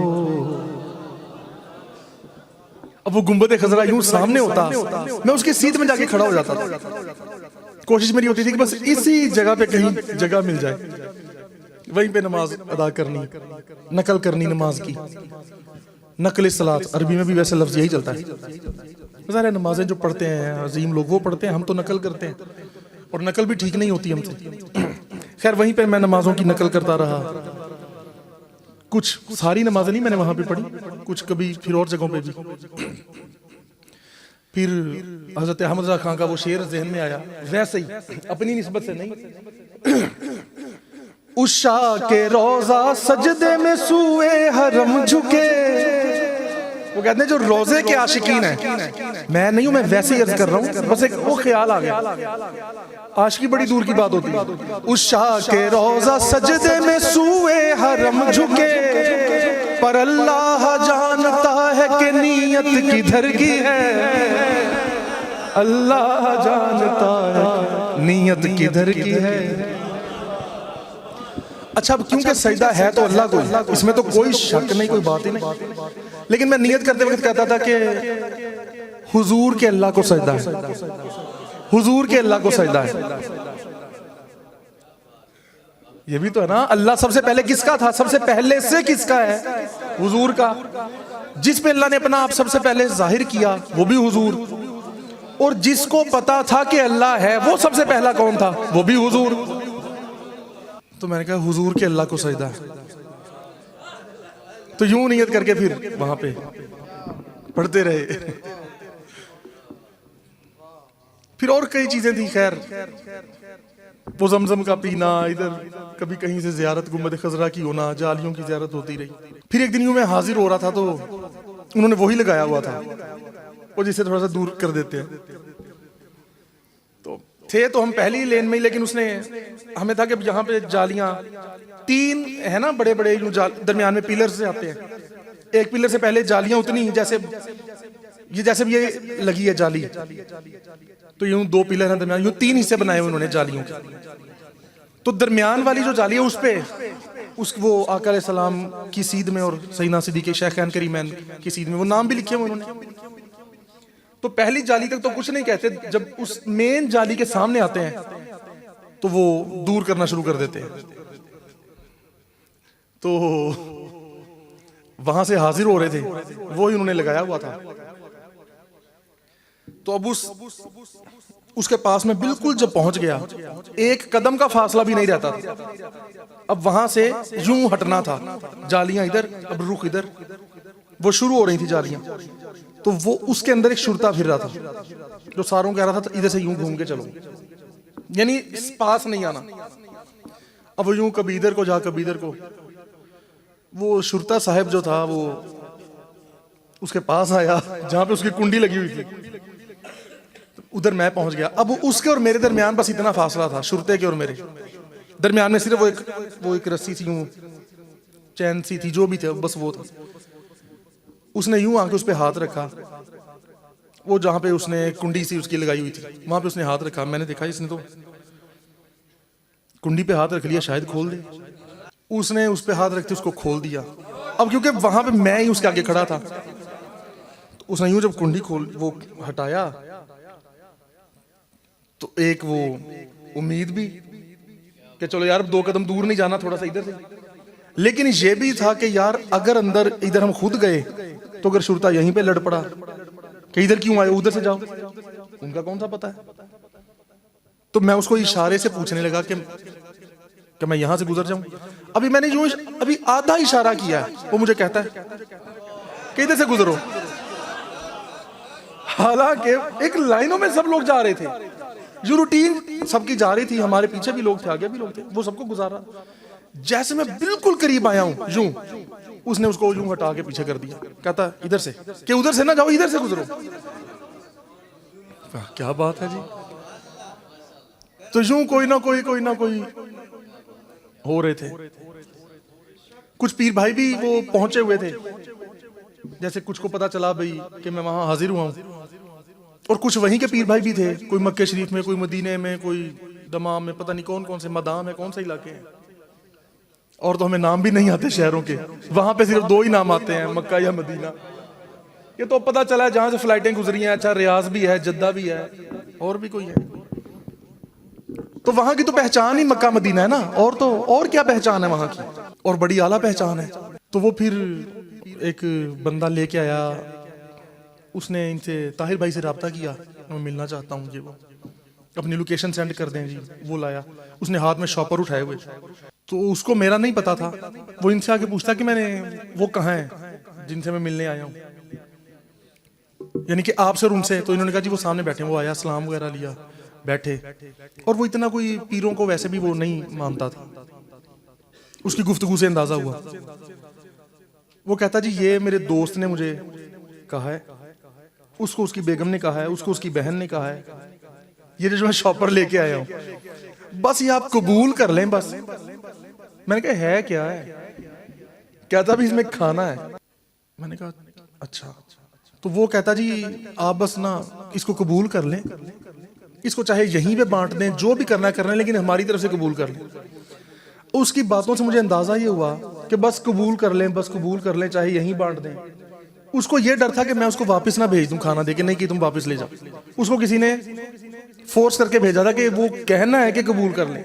अब वो गुंबद खजरा यूं सामने होता, मैं उसकी सीध में जाके खड़ा हो जाता था। कोशिश मेरी होती थी कि बस इसी जगह पे कहीं जगह मिल जाए, वहीं पे नमाज अदा करनी, नकल करनी नमाज की। नकल सलात अरबी में भी वैसे लफ्ज यही चलता है। सारे नमाजें जो पढ़ते हैं अजीम लोग वो पढ़ते हैं, हम तो नकल करते हैं, और नकल भी ठीक नहीं होती हमसे। खैर वहीं पे मैं नमाजों की नकल करता रहा। कुछ सारी नमाजें नहीं मैंने वहां पे पढ़ी, कुछ कभी फिर और जगहों पे भी। फिर हजरत अहमद रजा खान का वो शेर जहन में आया, वैसे ही अपनी निस्बत से नहीं। उषा के रोजा सजदे में सूए हरम झुके। वो कहते हैं जो रोजे के आशिकीन है, मैं नहीं हूं, मैं वैसे ही अर्ज कर रहा हूं, बस एक वो ख्याल आ गया। आशिकी बड़ी दूर की बात होती है। उषा के रोजा सजदे में सूए हरम झुके, पर अल्लाह जानता है कि नीयत किधर की है, अल्लाह जानता है नीयत किधर की है। अच्छा, अब क्योंकि सजदा है तो अल्लाह को, इसमें तो कोई शक नहीं, कोई बात ही नहीं। लेकिन मैं नियत करते वक्त कहता था कि हुजूर के अल्लाह को सजदा है, हुजूर के अल्लाह को सजदा है। ये भी तो है ना, अल्लाह सबसे पहले किसका था, सबसे पहले से किसका है, हुजूर का। जिस पे अल्लाह ने अपना आप सबसे पहले जाहिर किया वो भी हुजूर, और जिसको पता था कि अल्लाह है वो सबसे पहला कौन था, वो भी हुजूर। तो मैंने कहा हुजूर के अल्लाह को सजदा है। तो यूं नियत करके फिर वहां पे पढ़ते रहे। फिर और कई चीजें थी। खैर वो जमजम का पीना, इधर कभी कहीं से जियारत गुंबद खजरा की होना, जालियों की जियारत होती रही। फिर एक दिन यूं मैं हाजिर हो रहा था तो उन्होंने वही लगाया हुआ था, वो जिसे थोड़ा सा दूर कर देते हैं। तो थे तो हम पहली लेन में ही, लेकिन उसने हमें था कि यहाँ पे जालियां तीन है ना, बड़े बड़े दरमियान में पिलर से आते हैं। एक पिलर से पहले जालियां उतनी जैसे ये लगी है जाली, तो यूं दो पिलर हैं दरमियान, यूं तीन हिस्से बनाए हुए उन्होंने जालियों के। तो दरमियान वाली जो जाली है उस पे वो आका अलैहि सलाम की सीध में और सैयदना सिद्दीक़ शैख़ैन करीमैन की सीध में वो नाम भी लिखे हुए उन्होंने। तो पहली जाली तक तो कुछ नहीं कहते, जब उस मेन जाली के सामने आते हैं तो वो दूर करना शुरू कर देते हैं। तो वहां से हाजिर हो रहे थे, वो ही उन्होंने लगाया हुआ था। तो अब उसके पास में बिल्कुल जब पहुंच गया, एक कदम का फासला भी नहीं रहता था। अब वहां से यूं हटना था, जालियां इधर, अब रुख इधर, वो शुरू हो रही थी जालियां। तो वो उसके अंदर एक शुरता फिर रहा था जो सारों कह रहा था इधर से यूं घूम के चलो, यानी इस पास नहीं आना। अब वो यूं कभी इधर को जा कभी इधर को। वो शुरता साहब जो था वो उसके पास आया जहां पे उसकी कुंडी लगी हुई थी, उधर मैं पहुंच गया। अब उसके और मेरे दरमियान बस इतना फासला था, शुरते के और मेरे दरमियान में सिर्फ वो एक रस्सी थी, चैन सी थी, जो भी थे, बस वो था। उसने यूं आके उस पर हाथ रखा, वो जहां पे उसने कुंडी सी उसकी लगाई हुई थी वहां पे उसने हाथ रखा। मैंने देखा इसने तो कुंडी पे हाथ रख लिया, शायद खोल दे। उसने उस पे हाथ रखते उसको खोल दिया। अब क्योंकि वहां पे मैं ही उसके आगे खड़ा था, तो उसने यूं जब कुंडी खोल वो हटाया, तो एक वो उम्मीद भी कि चलो यार 2 कदम दूर नहीं जाना, थोड़ा सा इधर से, लेकिन ये भी था कि यार अगर अंदर इधर हम खुद गए तो अगर शुरता यहीं पे लड़ पड़ा कि इधर क्यों आए, उधर से जाओ, उनका कौन सा पता है। तो मैं उसको इशारे से पूछने लगा कि मैं यहां से गुजर जाऊं। अभी मैंने जो अभी आधा इशारा किया है, वो मुझे कहता है कि इधर से गुजरो। हालांकि एक लाइनों में सब लोग जा रहे थे, जो रूटीन सबकी जा रही थी, हमारे पीछे भी लोग थे, आगे भी लोग थे, वो सबको गुजारा। जैसे मैं बिल्कुल करीब आया हूं, यूं उसने उसको यूं हटा के पीछे कर दिया, कहता इधर से, कि उधर से ना जाओ, इधर से गुजरो। क्या बात है जी। तो यूं कोई ना कोई हो रहे थे। कुछ पीर भाई भी वो पहुंचे हुए थे, जैसे कुछ को पता चला भाई कि मैं वहां हाजिर हुआ हूं, और कुछ वहीं के पीर भाई भी थे, कोई मक्के शरीफ में, कोई मदीने में, कोई दमाम में, पता नहीं कौन कौन से, मदाम है, कौन से इलाके हैं, और तो हमें नाम भी नहीं आते शहरों के। वहां पे सिर्फ 2 ही नाम आते हैं, मक्का या मदीना। ये तो पता चला है जहां से फ्लाइटें गुजरी हैं। अच्छा, रियाज भी है, जद्दा भी है, और भी कोई है। तो वहां की तो पहचान ही मक्का मदीना है ना, और तो और क्या पहचान है वहां की, और बड़ी आला पहचान है। तो वो फिर एक बंदा लेके आया, उसने इनसे ताहिर भाई से रब्ता किया, मैं मिलना चाहता हूँ, वो अपनी लोकेशन सेंड कर दें जी। वो लाया, उसने हाथ में शॉपर उठाए हुए, तो उसको मेरा नहीं पता था। वो इनसे आके पूछता कि मैंने वो कहाँ है जिनसे मैं मिलने आया हूँ, यानी कि आपसे और उनसे। तो इन्होंने कहा जी वो सामने बैठे। वो आया, सलाम वगैरह लिया, बैठे, और वो इतना कोई पीरों को वैसे भी वो नहीं मानता था। उसकी गुफ्तगू से अंदाजा हुआ। वो कहता जी ये मेरे दोस्त ने मुझे कहा है, उसको उसकी बेगम ने कहा है, उसको उसकी बहन ने कहा है, ये जो मैं शॉपर लेके आया हूं, बस ये आप कबूल कर लें बस। मैंने कहा है क्या है? कहता भी इसमें खाना है। मैंने कहा अच्छा। तो वो कहता जी आप बस ना इसको कबूल कर लें, इसको चाहे यहीं पे बांट दें, जो भी करना कर लें, लेकिन हमारी तरफ से कबूल कर लें। उसकी बातों से मुझे अंदाजा ये हुआ कि बस कबूल कर लें, बस कबूल कर लें, चाहे यहीं बांट दें। उसको ये डर था कि मैं उसको वापस ना भेज दूं खाना दे के, नहीं कि तुम वापस ले जाओ। उसको किसी ने फोर्स करके भेजा था कि वो कहना है कि कबूल कर लें।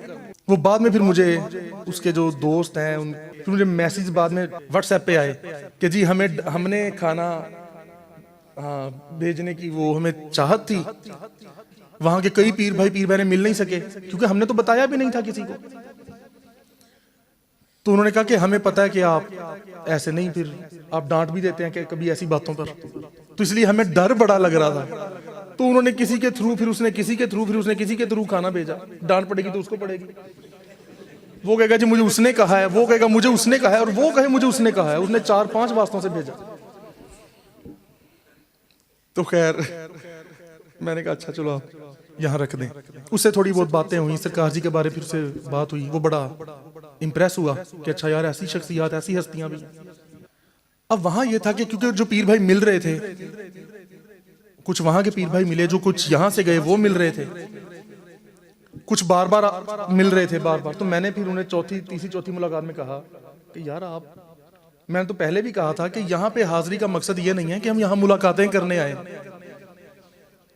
वो बाद में फिर मुझे उसके जो दोस्त हैं फिर मुझे मैसेज बाद में व्हाट्सएप पे आए कि जी हमने खाना भेजने की वो हमें चाहत थी, वहां के कई पीर भाई पीर बहने मिल नहीं सके, क्योंकि हमने तो बताया भी नहीं था किसी को। तो उन्होंने कहा कि हमें पता है कि आप ऐसे नहीं, फिर आप डांट भी देते हैं कि कभी ऐसी बातों पर, तो इसलिए हमें डर बड़ा लग रहा था। तो उन्होंने किसी के थ्रू, फिर उसने किसी के थ्रू, फिर उसने किसी के थ्रू खाना भेजा। डांट पड़ेगी तो उसको पड़ेगी। वो कहेगा जी मुझे उसने कहा है, वो कहेगा मुझे उसने कहा है, और वो कहे मुझे उसने कहा है। उसने 4-5 वास्तों से भेजा। तो खैर मैंने कहा अच्छा चलो आप यहाँ रख दें। उससे थोड़ी बहुत बातें हुई, सरकार जी के बारे फिर से बात हुई। वो बड़ा इंप्रेस हुआ कि अच्छा यार ऐसी शख्सियत, ऐसी हस्तियां भी। अब वहां ये था कि क्योंकि जो पीर भाई मिल रहे थे, कुछ वहां के पीर भाई मिले, जो कुछ यहां से गए वो मिल रहे थे, कुछ बार बार मिल रहे थे बार बार। तो मैंने फिर उन्हें तीसरी चौथी मुलाकात में कहा कि यार मैंने तो पहले भी कहा था कि यहाँ पे हाजिरी का मकसद ये नहीं है कि हम यहाँ मुलाकातें करने आए,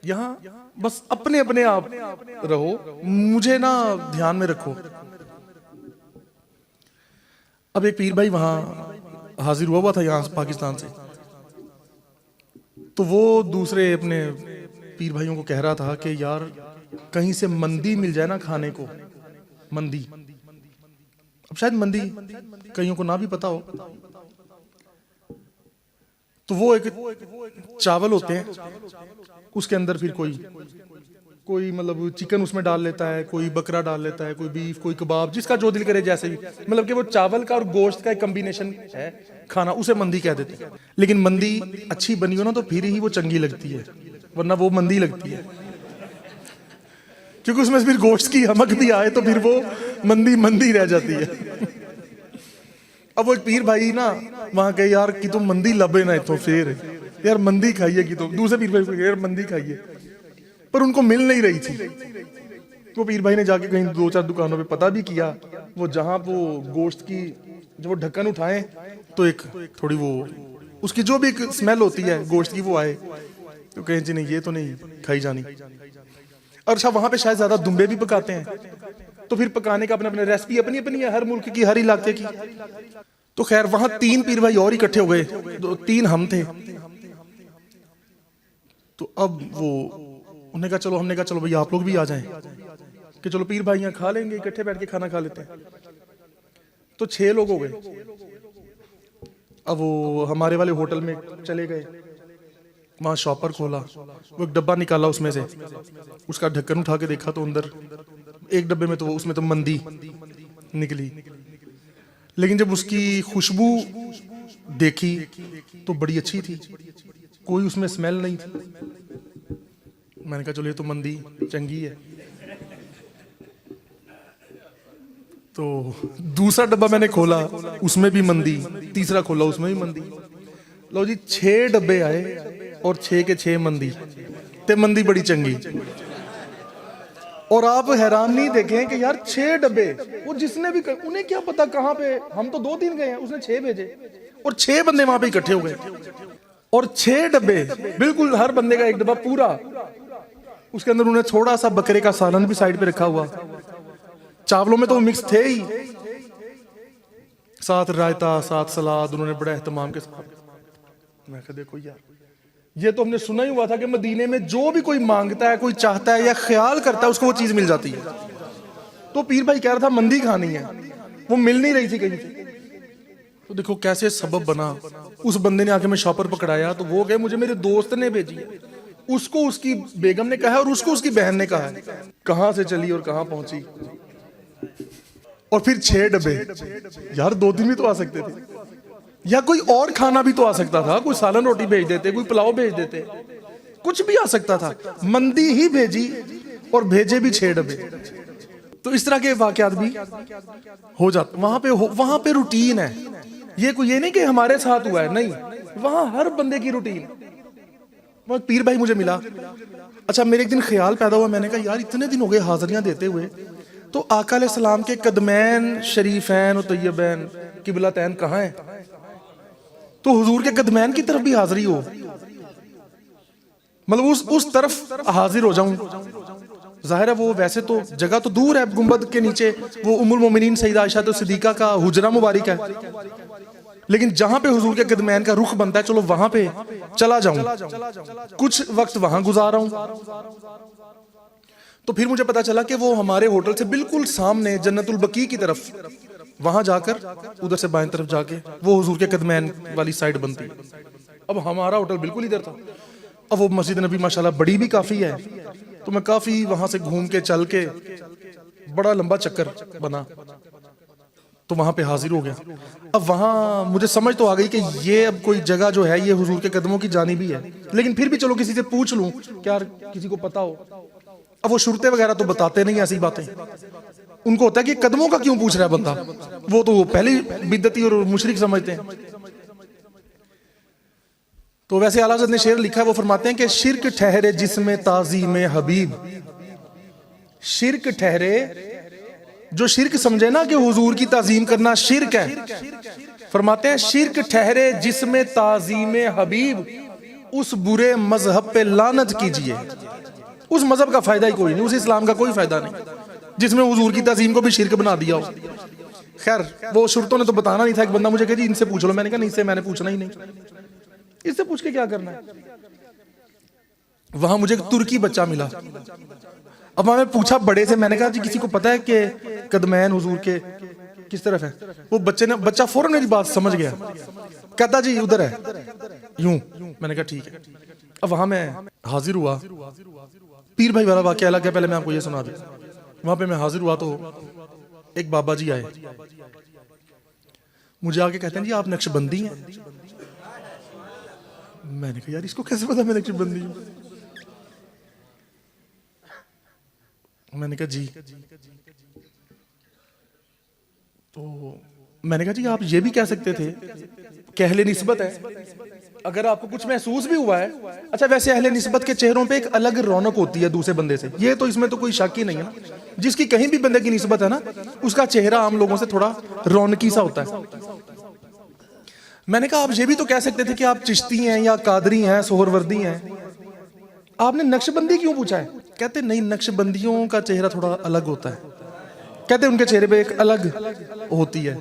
यहाँ बस अपने अपने आप रहो, मुझे ना ध्यान में रखो। अब एक पीर भाई वहां हाजिर हुआ था यहाँ पाकिस्तान से, तो वो दूसरे अपने पीर भाइयों को कह रहा था कि यार कहीं से मंदी मिल जाए ना खाने को, मंदी। अब शायद मंदी कईयों को ना भी पता हो, तो वो एक चावल होते हैं, उसके अंदर फिर कोई मतलब चिकन उसमें डाल लेता है, कोई बकरा डाल लेता है, कोई बीफ, कोई कबाब, जिसका जो दिल करे जैसे भी, मतलब कि वो चावल का और गोश्त का एक कॉम्बिनेशन है खाना, उसे मंदी कह देते हैं। लेकिन मंदी अच्छी बनी हो ना तो फिर ही वो चंगी लगती है, वरना वो मंदी लगती है, क्योंकि उसमें फिर गोश्त की हमक भी आए तो फिर वो मंदी रह जाती है। अब वो एक पीर भाई ना वहां गए, यार कि तुम मंदी लबे ना इतो फिर यार मंदी खाइए कि तुम, दूसरे पीर भाई को यार मंदी खाइए, पर उनको मिल नहीं रही थी। तो पीर भाई ने जाके कहीं 2-4 दुकानों पे पता भी किया, वो जहां वो गोश्त की जब वो ढक्कन उठाए तो एक थोड़ी वो उसकी जो भी एक स्मेल होती है गोश्त की वो आए, तो कहें जी नहीं ये तो नहीं खाई जानी। और अच्छा वहां पे शायद ज्यादा दुम्बे भी पकाते हैं, तो फिर पकाने का अपने अपने रेसिपी अपनी अपनी है, हर मुल्क की हर इलाके की। तो खैर वहां 3 पीर भाई और इकट्ठे हो गए, 3 हम थे। तो अब वो उन्होंने कहा चलो, हमने कहा चलो भाई आप लोग भी आ जाएं कि चलो पीर भाई यहाँ खा लेंगे, इकट्ठे बैठ के खाना खा लेते हैं। तो 6 लोग हो गए। अब वो हमारे वाले होटल में चले गए, वहां शॉपर खोला, वो एक डब्बा निकाला, उसमें से उसका ढक्कन उठा के देखा तो अंदर एक डब्बे में तो उसमें तो मंदी निकली, लेकिन जब उसकी खुशबू देखी तो बड़ी अच्छी थी, कोई उसमें स्मेल नहीं थी। मैंने कहा चलो ये तो मंदी चंगी है। तो दूसरा डब्बा मैंने खोला, उसमें भी मंदी, तीसरा खोला उसमें भी मंदी। लो जी 6 डब्बे आए और 6 के 6 मंदी, ते मंदी बड़ी चंगी। और आप हैरान नहीं देखें कि यार 6 डब्बे, वो जिसने भी उन्हें क्या पता कहां पे, हम तो 2-3 गए हैं, उसने 6 भेजे और 6 बंदे वहां पे इकट्ठे हो गए और 6 डब्बे बिल्कुल, हर बंदे का एक डब्बा पूरा, उसके अंदर उन्हें थोड़ा सा बकरे का सालन भी साइड पे रखा हुआ, चावलों में तो मिक्स थे ही, साथ रायता, साथ सलाद, उन्होंने बड़ा एहतमाम के साथ। मैं कहा देखो यार, ये तो हमने सुना ही हुआ था कि मदीने में जो भी कोई मांगता है, कोई चाहता है या ख्याल करता है, उसको वो चीज मिल जाती है। तो पीर भाई कह रहा था मंदी खानी है, वो मिल नहीं रही थी कहीं से। तो देखो कैसे सबब बना, उस बंदे ने आके मैं शॉपर पकड़ाया, तो वो कहे मुझे मेरे दोस्त ने भेजी है, उसको उसकी बेगम ने कहा और उसको उसकी बहन ने कहा है। कहां से चली और कहां पहुंची। और फिर 6 डब्बे, यार 2 दिन भी तो आ सकते थे, या कोई और खाना भी तो आ सकता था, कोई सालन रोटी भेज देते, कोई पुलाव भेज देते, कुछ भी आ सकता था। मंदी ही भेजी और भेजे भी 6 डब्बे। तो इस तरह के वाकयात भी हो जाते वहां पे रूटीन है। ये कोई ये नहीं कि हमारे साथ हुआ है, नहीं, वहां हर बंदे की रूटीन। वो पीर भाई मुझे मिला, अच्छा मेरे एक दिन ख्याल पैदा हुआ, मैंने कहा यार इतने दिन हो गए हाजिरियां देते हुए, तो आका अलैहिस्सलाम के कदमैन शरीफैन और तैयबैन किबलतैन कहाँ है, तो हुजूर के कदमैन की तरफ भी हाजिरी हो, मतलब उस तरफ हाजिर हो जाऊं। जाहिर है वो वैसे तो जगह तो दूर है, गुंबद के नीचे वो उम्मुल मोमिनीन सईदा आयशा तो सिद्दीका का हुजरा मुबारक है, लेकिन जहां पे हुजूर के कदमैन का रुख बनता है, चलो वहां पे चला जाऊं, कुछ वक्त वहां गुजारा हूं। तो फिर मुझे पता चला कि वो हमारे होटल से बिल्कुल सामने जन्नतुल बकी की तरफ, वहां जाकर उधर से बाएं तरफ जाके वो हुजूर के कदमैन वाली साइड बनती है। अब हमारा होटल बिल्कुल इधर था। अब वो मस्जिद नबी माशाल्लाह बड़ी भी काफी है, तो मैं काफी वहां से घूम के चल के बड़ा लंबा चक्कर बना, तो वहां पे हाजिर हो गया। अब वहां मुझे समझ तो आ गई कि ये अब कोई जगह जो है ये हुजूर के कदमों की जानी भी है, लेकिन फिर भी चलो किसी से पूछ लूं, क्या किसी को पता हो। अब वो शुरते वगैरह तो बताते नहीं ऐसी बातें, उनको होता है कि कदमों का क्यों पूछ रहा है बंदा, वो तो पहले बिद्दती और मुशरिक समझते हैं। तो वैसे आला हज़रत ने शेर लिखा है, वो फरमाते हैं कि शिर्क ठहरे जिसमें ताज़ीम हबीब, शिर्क ठहरे, जो शिर्क समझे ना कि हुजूर की ताजीम करना शिर्क है, फरमाते हैं शिर्क ठहरे जिसमें ताजीम हबीब, उस बुरे मजहब पे लानत कीजिए। उस मजहब का फायदा ही कोई नहीं, उस इस्लाम का कोई फायदा नहीं जिसमें हुजूर की ताजीम को भी शिर्क बना दिया हो। खैर वो शुरतों ने तो बताना नहीं था। एक बंदा मुझे कहा जी इनसे पूछ लो, मैंने कहा नहीं, इससे मैंने पूछना ही नहीं, इससे पूछ के क्या करना है। वहां मुझे एक तुर्की बच्चा मिला, अब मैंने पूछा बड़े से, मैंने कहा जी किसी को पता है कि कदमैन हुजूर के किस तरफ है। वो बच्चा फौरन मेरी बात समझ गया, कहता जी उधर है यूं। मैंने कहा ठीक है। अब वहां मैं हाजिर हुआ, पीर भाई वाला वाकया अलग है, पहले मैं आपको ये सुना दूं। वहां पे मैं हाजिर हुआ तो एक बाबा जी आए, मुझे आके कहते हैं जी आप नक्शबंदी हैं। मैंने कहा यार इसको कैसे पता मैं नक्शबंदी हूं। मैंने कहा जी। तो मैंने कहा जी आप ये भी कह सकते थे कि अहले निस्बत है, अगर आपको कुछ महसूस भी हुआ है। अच्छा वैसे अहले निस्बत के चेहरों पे एक अलग रौनक होती है दूसरे बंदे से, ये तो इसमें तो कोई शक ही नहीं है ना। जिसकी कहीं भी बंदे की निस्बत है ना, उसका चेहरा आम लोगों से थोड़ा रौनकी सा होता है। मैंने कहा आप ये भी तो कह सकते थे कि आप चिश्ती हैं या कादरी हैं, सोहरवर्दी हैं, आपने नक्शबंदी क्यों पूछा है? कहते नहीं, नक्शबंदियों का चेहरा थोड़ा अलग होता है। कहते उनके चेहरे पे एक अलग होती है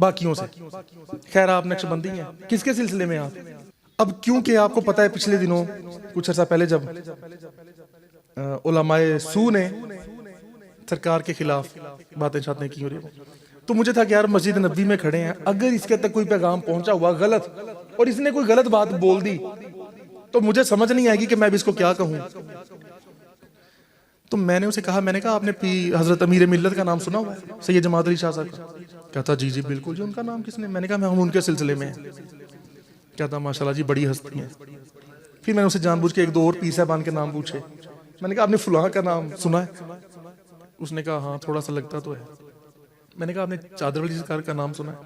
बाकियों से। खैर आप नक्शबंदी हैं, किसके सिलसिले में आप? अब क्योंकि आपको पता है पिछले दिनों कुछ अर्सा पहले जब उलमाए सू ने सरकार के खिलाफ बातें शातें की हो रही, तो मुझे था कि यार मस्जिद नबी में खड़े हैं, अगर इसके तक कोई पैगाम पहुंचा हुआ गलत और इसने कोई गलत बात बोल दी तो मुझे समझ नहीं आएगी कि मैं भी इसको क्या कहूं। तो मैंने उसे कहा, मैंने कहा आपने हजरत अमीर मिल्लत का नाम सुना हुआ है, सैयद जमात अली शाह साहब का? कहता जी जी बिल्कुल जी, उनका नाम किसने? मैंने कहा हम उनके सिलसिले में हैं। कहता माशाल्लाह जी बड़ी हस्ती है। फिर मैंने उसे जानबूझ के एक दो और पीर साहबान के नाम पूछे। मैंने कहा आपने फुलां का नाम सुना है? उसने कहा हाँ थोड़ा सा लगता तो है। मैंने कहा आपने चादर वाली सरकार का नाम सुना है?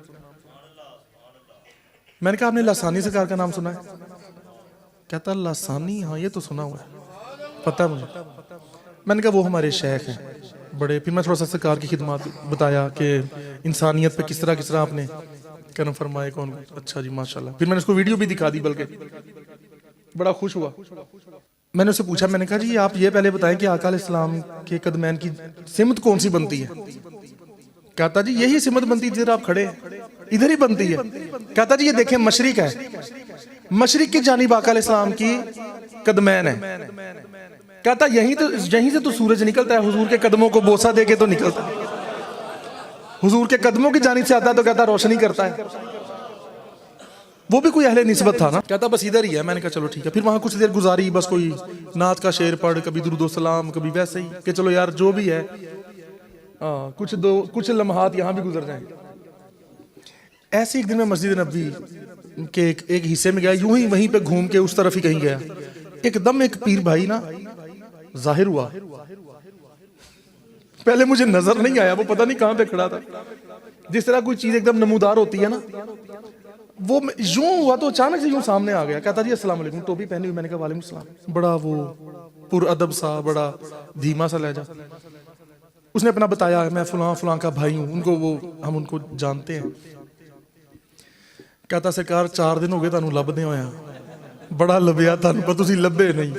मैंने कहा आपने लासानी सरकार का नाम सुना है? कहता लासानी, हाँ ये तो सुना हुआ है, पता है मुझे। मैंने कहा वो हमारे शेख हैं बड़े। फिर मैं थोड़ा सा सरकार की खिदमत बताया कि इंसानियत पे किस तरह आपने करम फरमाए, कौन। अच्छा जी माशाल्लाह। फिर मैंने उसको वीडियो भी दिखा दी, बल्कि बड़ा खुश हुआ। मैंने उससे पूछा, मैंने कहा जी आप ये पहले बताएं कि आका अलैहिस्सलाम के कदमैन की सिमत कौन सी बनती है? कहता जी यही सिमत बनती है जिधर आप खड़े हैं, इधर ही बनती है। कहता जी ये देखें मशरिक है, मशरिक की जानिब आका अलैहिस्सलाम की कदमैन है। कहता यहीं से तो सूरज निकलता है, हुजूर के कदमों को बोसा दे के तो निकलता है, हुजूर के कदमों की जानिब से आता है तो कहता रोशनी करता है। वो भी कोई अहले निस्बत था ना। कहता बस इधर ही है। मैंने कहा चलो ठीक है। फिर वहां कुछ देर गुजारी, बस कोई नात का शेर पढ़, कभी दुरूद सलाम, कभी वैसे ही कि चलो यार जो भी है कुछ लम्हात यहाँ भी गुजर जाए। ऐसे एक दिन मैं मस्जिद नबी के एक हिस्से में गया, यूं ही वहीं पे घूम के उस तरफ ही कहीं गया, एकदम एक पीर भाई ना जाहिर हुआ। पहले मुझे नजर नहीं आया, वो पता नहीं कहां पे खड़ा था। जिस तरह कोई चीज एकदम नमूदार होती है ना, वो यूं हुआ तो अचानक से यूं सामने आ गया। कहता जी अस्सलाम वालेकुम, टोपी पहनी हुई। मैंने कहा वालेकुम सलाम। बड़ा वो पुरअदब सा, बड़ा धीमा सा लहजा। उसने अपना बताया, मैं फलां का भाई हूं, हम उनको जानते हैं। कहता सरकार 4 दिन हो गए ਤੁਹਾਨੂੰ ਲੱਭਦੇ ਹੋਇਆ, बड़ा लभ्या ਤੁਹਾਨੂੰ पर ਤੁਸੀਂ ਲੱਭੇ नहीं।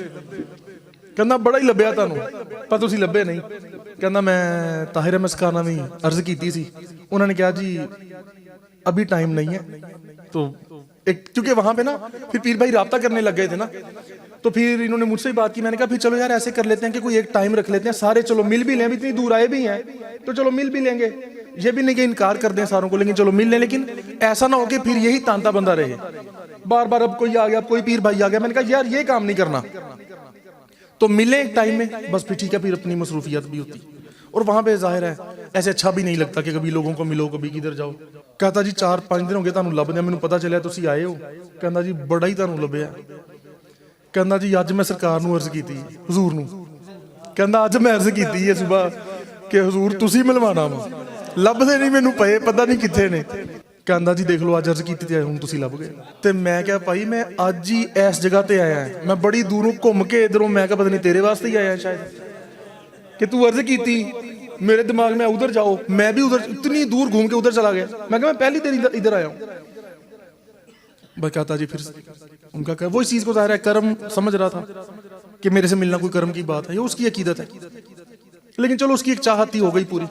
कहना बड़ा ही लभ्या ਤੁਹਾਨੂੰ पर ਤੁਸੀਂ ਲੱਭੇ नहीं। कहना मैं ताहिर अहमद सकाना भी अर्ज की सी, उन्होंने कहा जी अभी टाइम नहीं है। तो एक क्योंकि वहां पे ना फिर पीर भाई राब्ता करने लग गए थे ना, तो फिर इन्होंने मुझसे ही बात की। मैंने कहा फिर चलो यार ऐसे कर लेते हैं कि कोई एक टाइम रख लेते हैं, सारे चलो मिल भी लें, इतनी दूर आए भी हैं तो चलो मिल भी लेंगे। ये भी नहीं कि इनकार कर दें सारों को, लेकिन चलो मिल लें। लेकिन ऐसा ना हो कि फिर यही तांता बंदा रहे, बार बार अब कोई आ गया, कोई पीर भाई आ गया। मैंने कहा यार ये काम नहीं करना, तो मिले एक टाइम में बस, फिर ठीक है। फिर अपनी मसरूफियत भी होती, और वहां पे जाहिर है ऐसे अच्छा भी नहीं लगता कि कभी लोगों को मिलो, कभी किधर जाओ। कहता जी 4-5 दिन हो गए ਤੁਹਾਨੂੰ ਲੱਭਦੇ, ਮੈਨੂੰ ਪਤਾ ਚੱਲਿਆ ਤੁਸੀਂ ਆਏ ਹੋ। ਕਹਿੰਦਾ ਜੀ ਬੜਾ ਹੀ ਤੁਹਾਨੂੰ ਲੱਭਿਆ। ਕਹਿੰਦਾ ਜੀ ਅੱਜ ਮੈਂ ਸਰਕਾਰ ਨੂੰ ਅਰਜ਼ ਕੀਤੀ, ਹਜ਼ੂਰ ਨੂੰ। ਕਹਿੰਦਾ ਅੱਜ ਮੈਂ ਅਰਜ਼ ਕੀਤੀ ਹੈ ਸਵੇਰ ਕਿ ਹਜ਼ੂਰ ਤੁਸੀਂ ਮਿਲਵਾਣਾ ਵਾ, ਲੱਭਦੇ ਨਹੀਂ ਮੈਨੂੰ ਪਏ, ਪਤਾ ਨਹੀਂ ਕਿੱਥੇ ਨੇ। ਕਹਿੰਦਾ ਜੀ ਦੇਖ ਲਓ ਅੱਜ ਅਰਜ਼ ਕੀਤੀ ਤੇ ਹੁਣ ਤੁਸੀਂ ਲੱਭ ਗਏ। ਤੇ ਮੈਂ ਕਿਹਾ ਭਾਈ ਮੈਂ ਅੱਜ ਹੀ ਇਸ ਜਗ੍ਹਾ ਤੇ ਆਇਆ, ਮੈਂ ਬੜੀ ਦੂਰੋਂ ਘੁੰਮ ਕੇ ਇਧਰੋਂ, ਮੈਂ ਕਿਹਾ ਪਤਾ ਨਹੀਂ ਤੇਰੇ ਵਾਸਤੇ ਹੀ ਆਇਆ शायद कि तू अर्ज की थी, मेरे दिमाग में उधर जाओ, मैं भी उधर इतनी दूर घूम के उधर चला गया। मैं कहा मैं पहली तेरी इधर आया हूँ। बकाता जी फिर उनका कहा वो इस चीज को जाहिर है कर्म समझ रहा था कि मेरे से मिलना कोई कर्म की बात है, ये उसकी अकीदत है। लेकिन चलो उसकी एक चाहत ही हो गई पूरी।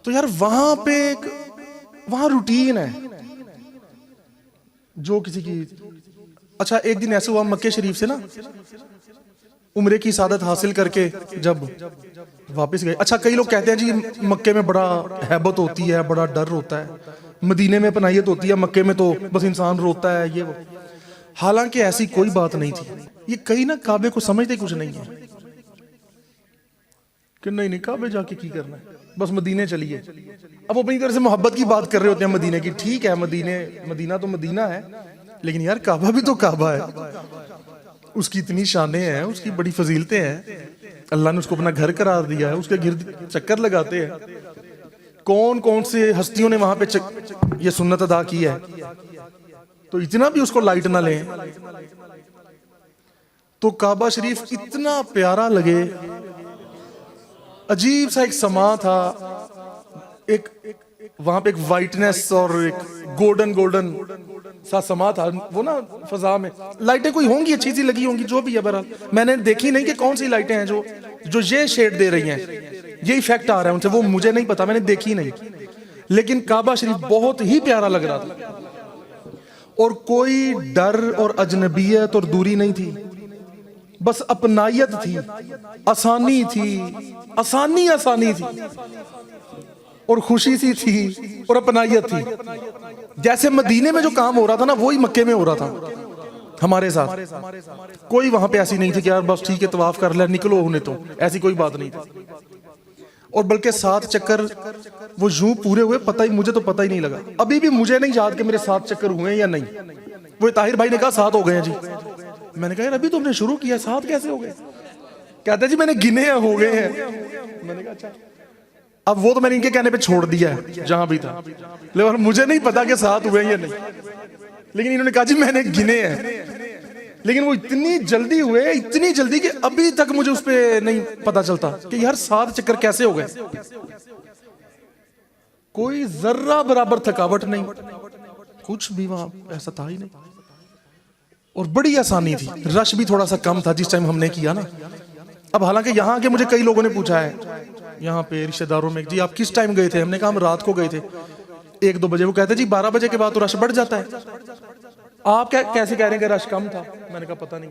तो यार वहां रूटीन है जो किसी की। अच्छा एक दिन ऐसा हुआ मक्के शरीफ से ना उम्रे की सादत हासिल करके जब वापस गए। अच्छा कई लोग कहते हैं जी मक्के में बड़ा हैबत होती है, बड़ा डर होता है, मदीने में पनाहियत होती है, मक्के में तो बस इंसान रोता है ये वो। हालांकि ऐसी कोई बात नहीं थी। ये कई ना काबे को समझते कुछ नहीं है कि नहीं काबे जाके की करना है, बस मदीने चलिए। अब वो अपनी तरह से मोहब्बत की बात कर रहे होते हैं मदीने की। ठीक है मदीना तो मदीना है, लेकिन यार काबा भी तो काबा है, उसकी इतनी शानें हैं, उसकी बड़ी फजीलतें हैं, अल्लाह ने उसको अपना घर करार दिया है, उसके गिर्द चक्कर लगाते हैं। कौन कौन से हस्तियों ने वहां पे ये सुन्नत अदा की है, तो इतना भी उसको लाइट ना लें। तो काबा शरीफ इतना प्यारा लगे, अजीब सा एक समा था, एक वहां पे एक वाइटनेस और एक गोल्डन गोल्डन सा समा था वो ना, फजा में लाइटें कोई होंगी अच्छी सी लगी होंगी, जो भी है। बहरहाल मैंने देखी नहीं कि कौन सी लाइटें हैं जो ये शेड दे रही हैं, ये इफेक्ट आ रहा है उनसे, वो मुझे नहीं पता, मैंने देखी नहीं। लेकिन काबा शरीफ बहुत ही प्यारा लग रहा था, और कोई डर और अजनबियत और दूरी नहीं थी, बस अपनायत थी, आसानी थी, आसानी थी, और खुशी सी थी, और अपनायत थी। जैसे मदीने में जो काम हो रहा था ना, वही मक्के में हो रहा था हमारे साथ। कोई वहां पे ऐसी नहीं थी कि यार बस ठीक है तवाफ कर ले निकलो उन्हें, तो ऐसी कोई बात नहीं थी। और बल्कि 7 चक्कर वो यूं पूरे हुए, मुझे तो पता ही नहीं लगा। अभी भी मुझे नहीं याद कि मेरे 7 चक्कर हुए या नहीं। वो ताहिर भाई ने कहा 7 हो गए हैं जी। मैंने कहा यार अभी तुमने शुरू किया, 7 कैसे हो गए? कहते जी मैंने गिने हैं, हो गए हैं। मैंने कहा अच्छा। अब वो तो मैंने इनके कहने पे छोड़ दिया है जहां भी था, लेकिन मुझे नहीं पता कि 7 हुए या नहीं। लेकिन इन्होंने कहा जी मैंने गिने हैं, लेकिन वो इतनी जल्दी हुए, इतनी जल्दी कि अभी तक मुझे उस पर नहीं पता चलता कि यार 7 चक्कर कैसे हो गए। कोई जर्रा बराबर थकावट नहीं, कुछ भी वहां ऐसा था ही नहीं, और बड़ी आसानी थी। रश भी थोड़ा सा कम था जिस टाइम हमने किया ना। अब हालांकि यहाँ के मुझे कई लोगों ने पूछा है यहाँ पे रिश्तेदारों में, जी आप किस टाइम गए थे? हमने कहा हम रात को गए थे 1-2 बजे। वो कहते जी 12 बजे के बाद तो रश बढ़ जाता है। आप कैसे कह रहे हैं कि रश कम था? मैंने कहा पता नहीं,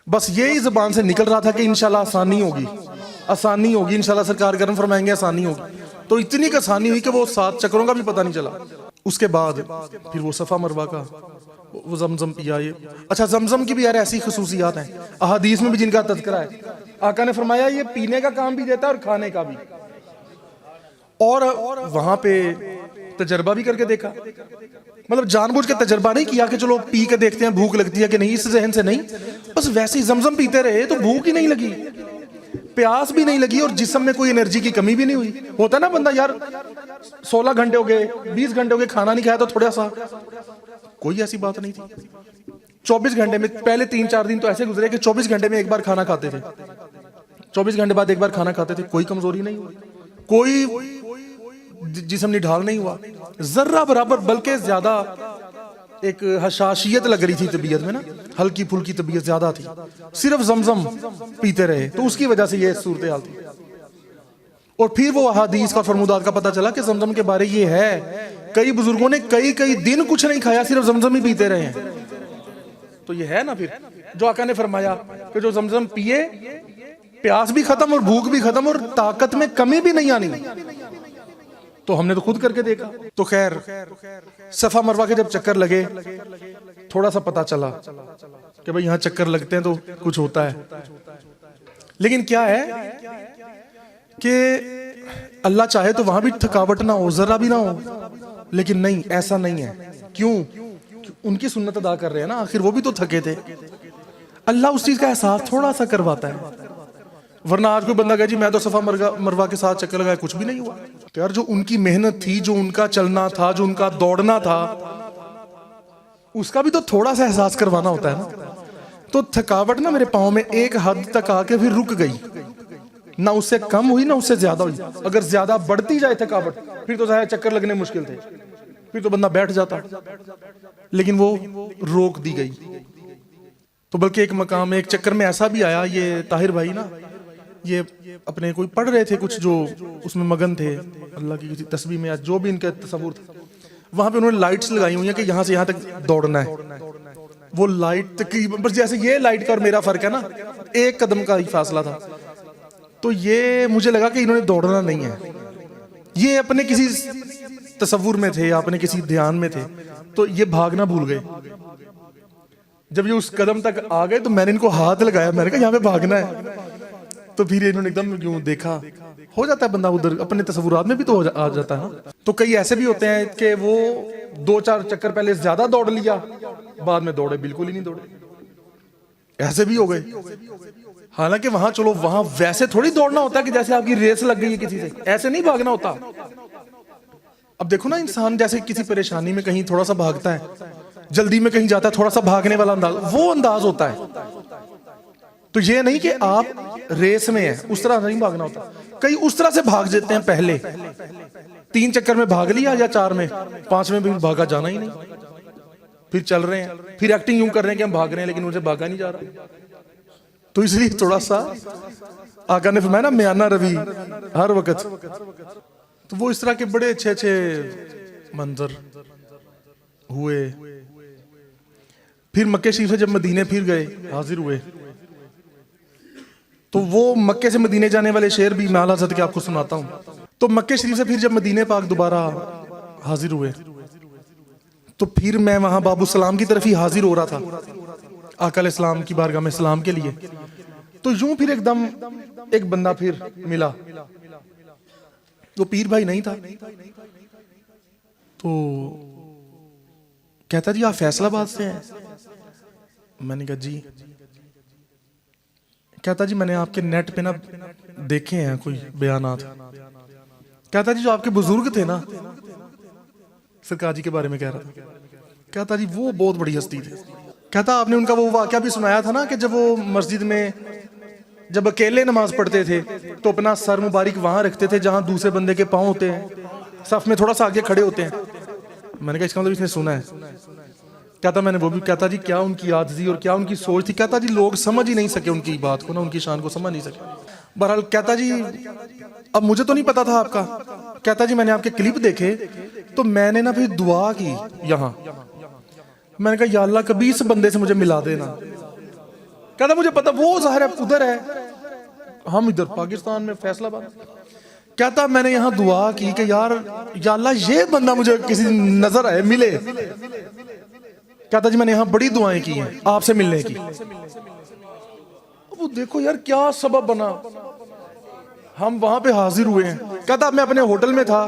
बस यही जुबान से निकल रहा था कि इंशाल्लाह आसानी होगी, आसानी होगी, इंशाल्लाह सरकार करम फरमाएंगे आसानी होगी। तो इतनी का आसानी हुई कि वो 7 चक्करों का भी पता नहीं चला। उसके बाद फिर वो सफा मरवा का वो जमजम पिया। ये अच्छा, जमजम की भी यार ऐसी खुसूसियात हैं अहादीस में भी जिनका तज़किरा है। आका ने फरमाया ये पीने का काम भी देता है और खाने का भी। और वहां पे तजर्बा भी करके देखा, मतलब जानबूझ के तजर्बा नहीं किया कि चलो पी के देखते हैं भूख लगती है कि नहीं, इस जहन से नहीं, बस वैसे ही जमजम पीते रहे तो भूख ही नहीं लगी, प्यास भी नहीं लगी, और जिस्म में कोई एनर्जी की कमी भी नहीं हुई। होता ना बंदा यार 16 घंटे हो गए, 20 घंटे हो गए, खाना नहीं खाया तो थोड़ा सा, कोई ऐसी बात नहीं थी। 24 घंटे में पहले 3-4 दिन तो ऐसे गुजरे कि 24 घंटे में एक बार खाना खाते थे, 24 घंटे बाद एक बार खाना खाते थे। कोई कमजोरी नहीं हुई, कोई जिस्म निढाल नहीं हुआ जर्रा बराबर, बल्कि ज्यादा एक हशाशियत लग रही थी तबीयत में ना, हल्की फुल्की तबीयत ज्यादा थी, सिर्फ जमजम पीते रहे, तो उसकी वजह से ये सूरत हाल थी। और फिर वो अहादीस का फरमुदात का पता चला कि जमजम के बारे ये है, कई बुजुर्गों ने कई दिन कुछ नहीं खाया, सिर्फ जमजम ही पीते रहे हैं। तो ये है ना फिर जो आका ने फरमाया कि जो जमजम पिए प्यास भी खत्म और भूख भी खत्म और ताकत में कमी भी नहीं आनी। तो हमने तो खुद करके देखा। तो खैर सफा मरवा के जब चक्कर लगे, थोड़ा सा पता चला कि भाई यहाँ चक्कर लगते हैं तो कुछ होता है। लेकिन क्या है कि अल्लाह चाहे तो वहां भी थकावट ना हो, जरा भी ना हो, लेकिन नहीं, ऐसा नहीं है। क्यों? उनकी सुन्नत अदा कर रहे हैं ना, आखिर वो भी तो थके थे। अल्लाह उस चीज का एहसास थोड़ा सा करवाता है। वरना आज कोई बंदा कहे जी मैं तो सफा मरवा के साथ चक्कर लगाया, कुछ भी नहीं हुआ। तो यार जो उनकी मेहनत थी, जो उनका चलना था, जो उनका दौड़ना था, उसका भी तो थोड़ा सा एहसास करवाना होता है ना। तो थकावट ना मेरे पाँव में एक हद तक आके फिर रुक गई, ना उससे कम हुई ना उससे ज्यादा हुई। अगर ज्यादा बढ़ती जाए थकावट फिर तो शायद चक्कर लगने मुश्किल थे, फिर तो बंदा बैठ जाता, लेकिन वो रोक दी गई। तो बल्कि एक मकाम एक चक्कर में ऐसा भी आया, ये ताहिर भाई ना ये अपने कोई पढ़ रहे थे कुछ, जो उसमें मगन थे अल्लाह की किसी तस्बीह में या जो भी इनका तस्वुर था, वहां पे उन्होंने लाइट्स लगाई हुई है कि यहाँ से यहाँ तक दौड़ना है। वो लाइट तकरीबन बस जैसे ये लाइट का और मेरा फर्क है ना, 1 कदम का ही फासला था। तो ये मुझे लगा कि इन्होंने दौड़ना नहीं है, ये अपने किसी तस्वुर में थे या अपने किसी ध्यान में थे, तो ये भागना भूल गए। जब ये उस कदम तक आ गए तो मैंने इनको हाथ लगाया, मैंने कहा यहाँ पे भागना है। तो फिर इन्होंने एकदम क्यों देखा, हो जाता है बंदा उधर अपने तस्वुरात में भी तो आ जाता है ना। तो कई ऐसे भी होते हैं कि वो 2-4 चक्कर पहले ज्यादा दौड़ लिया, बाद में दौड़े बिल्कुल ही नहीं दौड़े, ऐसे भी हो गए। हालांकि वहां चलो, वहां वैसे थोड़ी दौड़ना होता है कि जैसे आपकी रेस लग गई है किसी से, ऐसे नहीं भागना होता। अब देखो ना, इंसान जैसे किसी परेशानी में कहीं थोड़ा सा भागता है, जल्दी में कहीं जाता है, थोड़ा सा भागने वाला अंदाज, वो अंदाज होता है। तो ये नहीं कि आप रेस में हैं, उस तरह नहीं भागना होता। कई उस तरह से भाग जाते हैं, पहले 3 चक्कर में भाग लिया या 4 में, 5 में भी भागा जाना ही नहीं, फिर चल रहे हैं, फिर एक्टिंग यूं कर रहे हैं कि हम भाग रहे हैं, लेकिन उनसे भागा नहीं जा रहा। तो इसलिए थोड़ा सा आका ने फरमाया ना, म्याना रवि हर वक्त। तो वो इस तरह के बड़े अच्छे अच्छे मंजर हुए। फिर मक्के शरीफ से जब मदीने फिर गए, हाजिर हुए, तो वो मक्के से मदीने जाने वाले शेर भी मैं आला हज़रत के आपको सुनाता हूं। तो मक्के शरीफ से फिर जब मदीने पाक दोबारा हाजिर हुए, तो फिर मैं वहां बाबू सलाम की तरफ ही हाजिर हो रहा था, आका अलैहिस्सलाम की बारगाह में सलाम के लिए। तो यूं फिर एकदम एक बंदा फिर मिला, वो पीर भाई नहीं था। तो कहता जी आप फैसलाबाद से हैं? मैंने कहा जी। कहता जी मैंने आपके नेट पे ना देखे हैं कोई बयानात। कहता जी जो आपके बुजुर्ग थे ना, सरकार जी के बारे में कह रहा था। कहता जी वो बहुत बड़ी हस्ती थे। कहता आपने उनका वो वाकया भी सुनाया था ना कि जब वो मस्जिद में जब अकेले नमाज पढ़ते थे तो अपना सर मुबारक वहां रखते थे जहां दूसरे बंदे के पांव होते हैं, सफ में थोड़ा सा आगे खड़े होते हैं। मैंने कहा इसका मतलब इसने सुना है। कहता मैंने वो भी। कहता जी क्या उनकी आदती और क्या उनकी सोच थी। कहता जी लोग समझ ही नहीं सके उनकी बात को ना, उनकी शान को समझ नहीं सके। बहरहाल कहता जी अब मुझे तो नहीं पता था आपका। कहता जी मैंने आपके क्लिप देखे तो मैंने ना फिर दुआ की यहाँ। मैंने कहा या अल्लाह कभी इस बंदे से मुझे मिला देना। कहता मुझे पता वो ज़ाहिर है उधर है, हम इधर पाकिस्तान में फैसलाबाद। कहता मैंने यहाँ दुआ की कि यार या अल्लाह ये बंदा मुझे किसी नजर आए, मिले। कहता जी मैंने यहाँ बड़ी दुआएं की हैं आपसे मिलने की। वो देखो यार क्या सबब बना, हम वहां पे हाजिर हुए हैं। कहता मैं अपने होटल में था।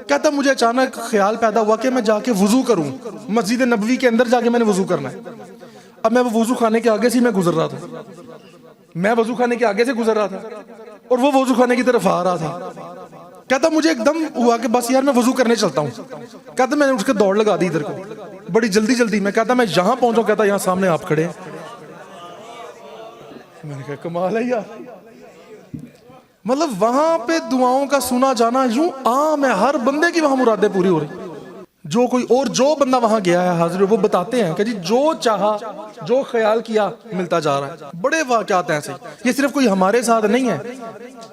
कहता मुझे अचानक ख्याल पैदा हुआ कि मैं जाके वुजू करूं, मस्जिद नबवी के अंदर जाके मैंने वुजू करना है। अब मैं वो वुजू खाने के आगे से मैं गुजर रहा था, मैं वुजू खाने के आगे से गुजर रहा था और वो वुजू खाने की तरफ आ रहा था। कहता मुझे एकदम हुआ कि बस यार मैं वुजू करने चलता हूँ। कहता मैंने उसके दौड़ लगा दी इधर को बड़ी जल्दी जल्दी में। कहता मैं यहाँ पहुंचा। कहता यहाँ सामने आप खड़े हैं। मैंने कहा कमाल है यार, मतलब वहां पे दुआओं का सुना जाना यूं आम है, हर बंदे की वहां मुरादें पूरी हो रही। जो कोई और जो बंदा वहां गया है हाजिर, वो बताते हैं कि जी जो चाहा जो ख्याल किया मिलता जा रहा है। बड़े वाक़यात हैं ऐसे। ये सिर्फ कोई हमारे साथ नहीं है,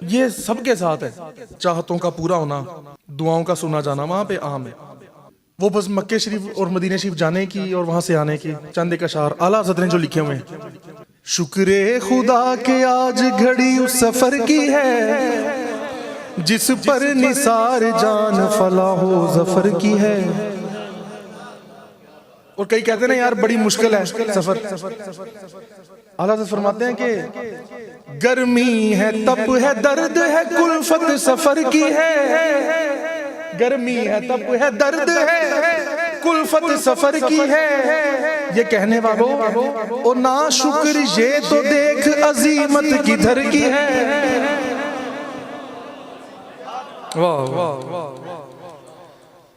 ये सबके साथ है। चाहतों का पूरा होना, दुआओं का सुना जाना वहां पे आम है। वो बस मक्के शरीफ और मदीने शरीफ जाने की और वहां से आने की चंद एक अशार आला हज़रत ने जो लिखे हुए हैं। शुक्रे खुदा के आज घड़ी उस सफर की है जिस पर निसार जान फलाहो जफर की है। और कई कहते हैं ना यार बड़ी मुश्किल है सफर। आला हज़रत फरमाते हैं कि गर्मी है तप है दर्द है कुल्फत सफर की है। गर्मी है तप है दर्द है कुल्फत सफर की है। ये कहने वालों ओ ना शुक्र ये तो देख अजीमत किधर की है। वाह वाह।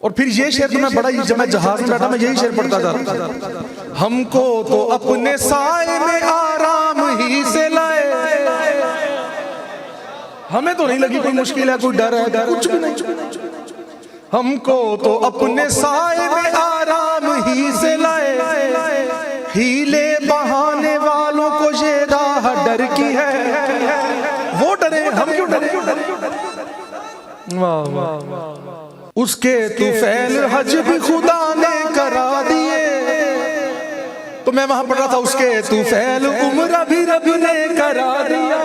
और फिर ये शेर तो मैं बड़ा ही, जब मैं जहाज में बैठा मैं यही शेर पढ़ता था। हमको तो अपने साए में आराम ही से लाए, हमें तो नहीं लगी कोई मुश्किल है कोई डर है, कुछ भी नहीं। हमको तो अपने साए में आराम ही से लाए, हीले बहाने वालों को ये राह डर की है। वो डरे हम क्यों डरे। वाह वाह। उसके तुफैल हज भी खुदा ने करा दिए। तो मैं वहां पढ़ रहा था उसके तुफैल उम्र भी रब ने करा दिया।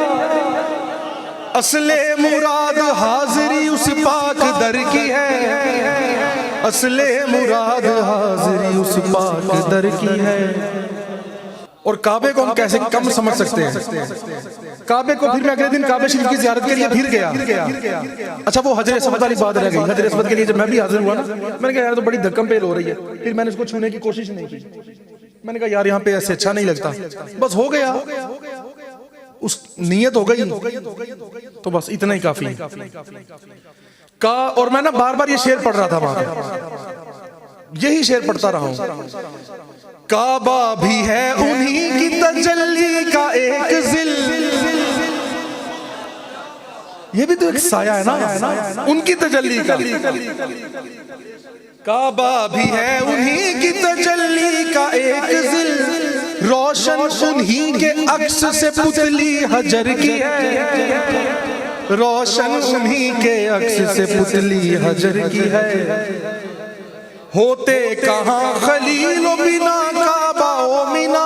असले मुराद हाजिरी उस पाक दर की है। असले मुराद हाजिरी उस पाक दर की है। और काबे को हम कैसे कम समझ सकते हैं। काबे को फिर मैं अगले दिन काबे शरीफ की ज़ियारत के लिए फिर गया। अच्छा वो हजर अस्वद वाली बात रह गई। हजर अस्वद के लिए जब मैं भी हाजिर हुआ ना, मैंने कहा यार तो बड़ी धक्कम पेल हो रही है। फिर मैंने इसको छूने की कोशिश नहीं की। मैंने कहा यार यहाँ पे ऐसे अच्छा नहीं लगता, बस हो गया। उस नियत हो गई तो बस इतना ही काफी का। और मैं ना बार बार ये शेर पढ़ रहा था वहां, यही शेर पढ़ता रहा हूं। काबा भी है उन्हीं की तजल्ली का एक जिल, ये भी तो एक साया है ना उनकी तजल्ली का। काबा भी है उन्हीं की तजल्ली का एक जिल, रोशन उन्हीं के अक्स से पुतली हजर की है, रोशन उन्हीं के अक्स से पुतली हजर की है। होते कहां खलीलो बिना काबा ओ मीना,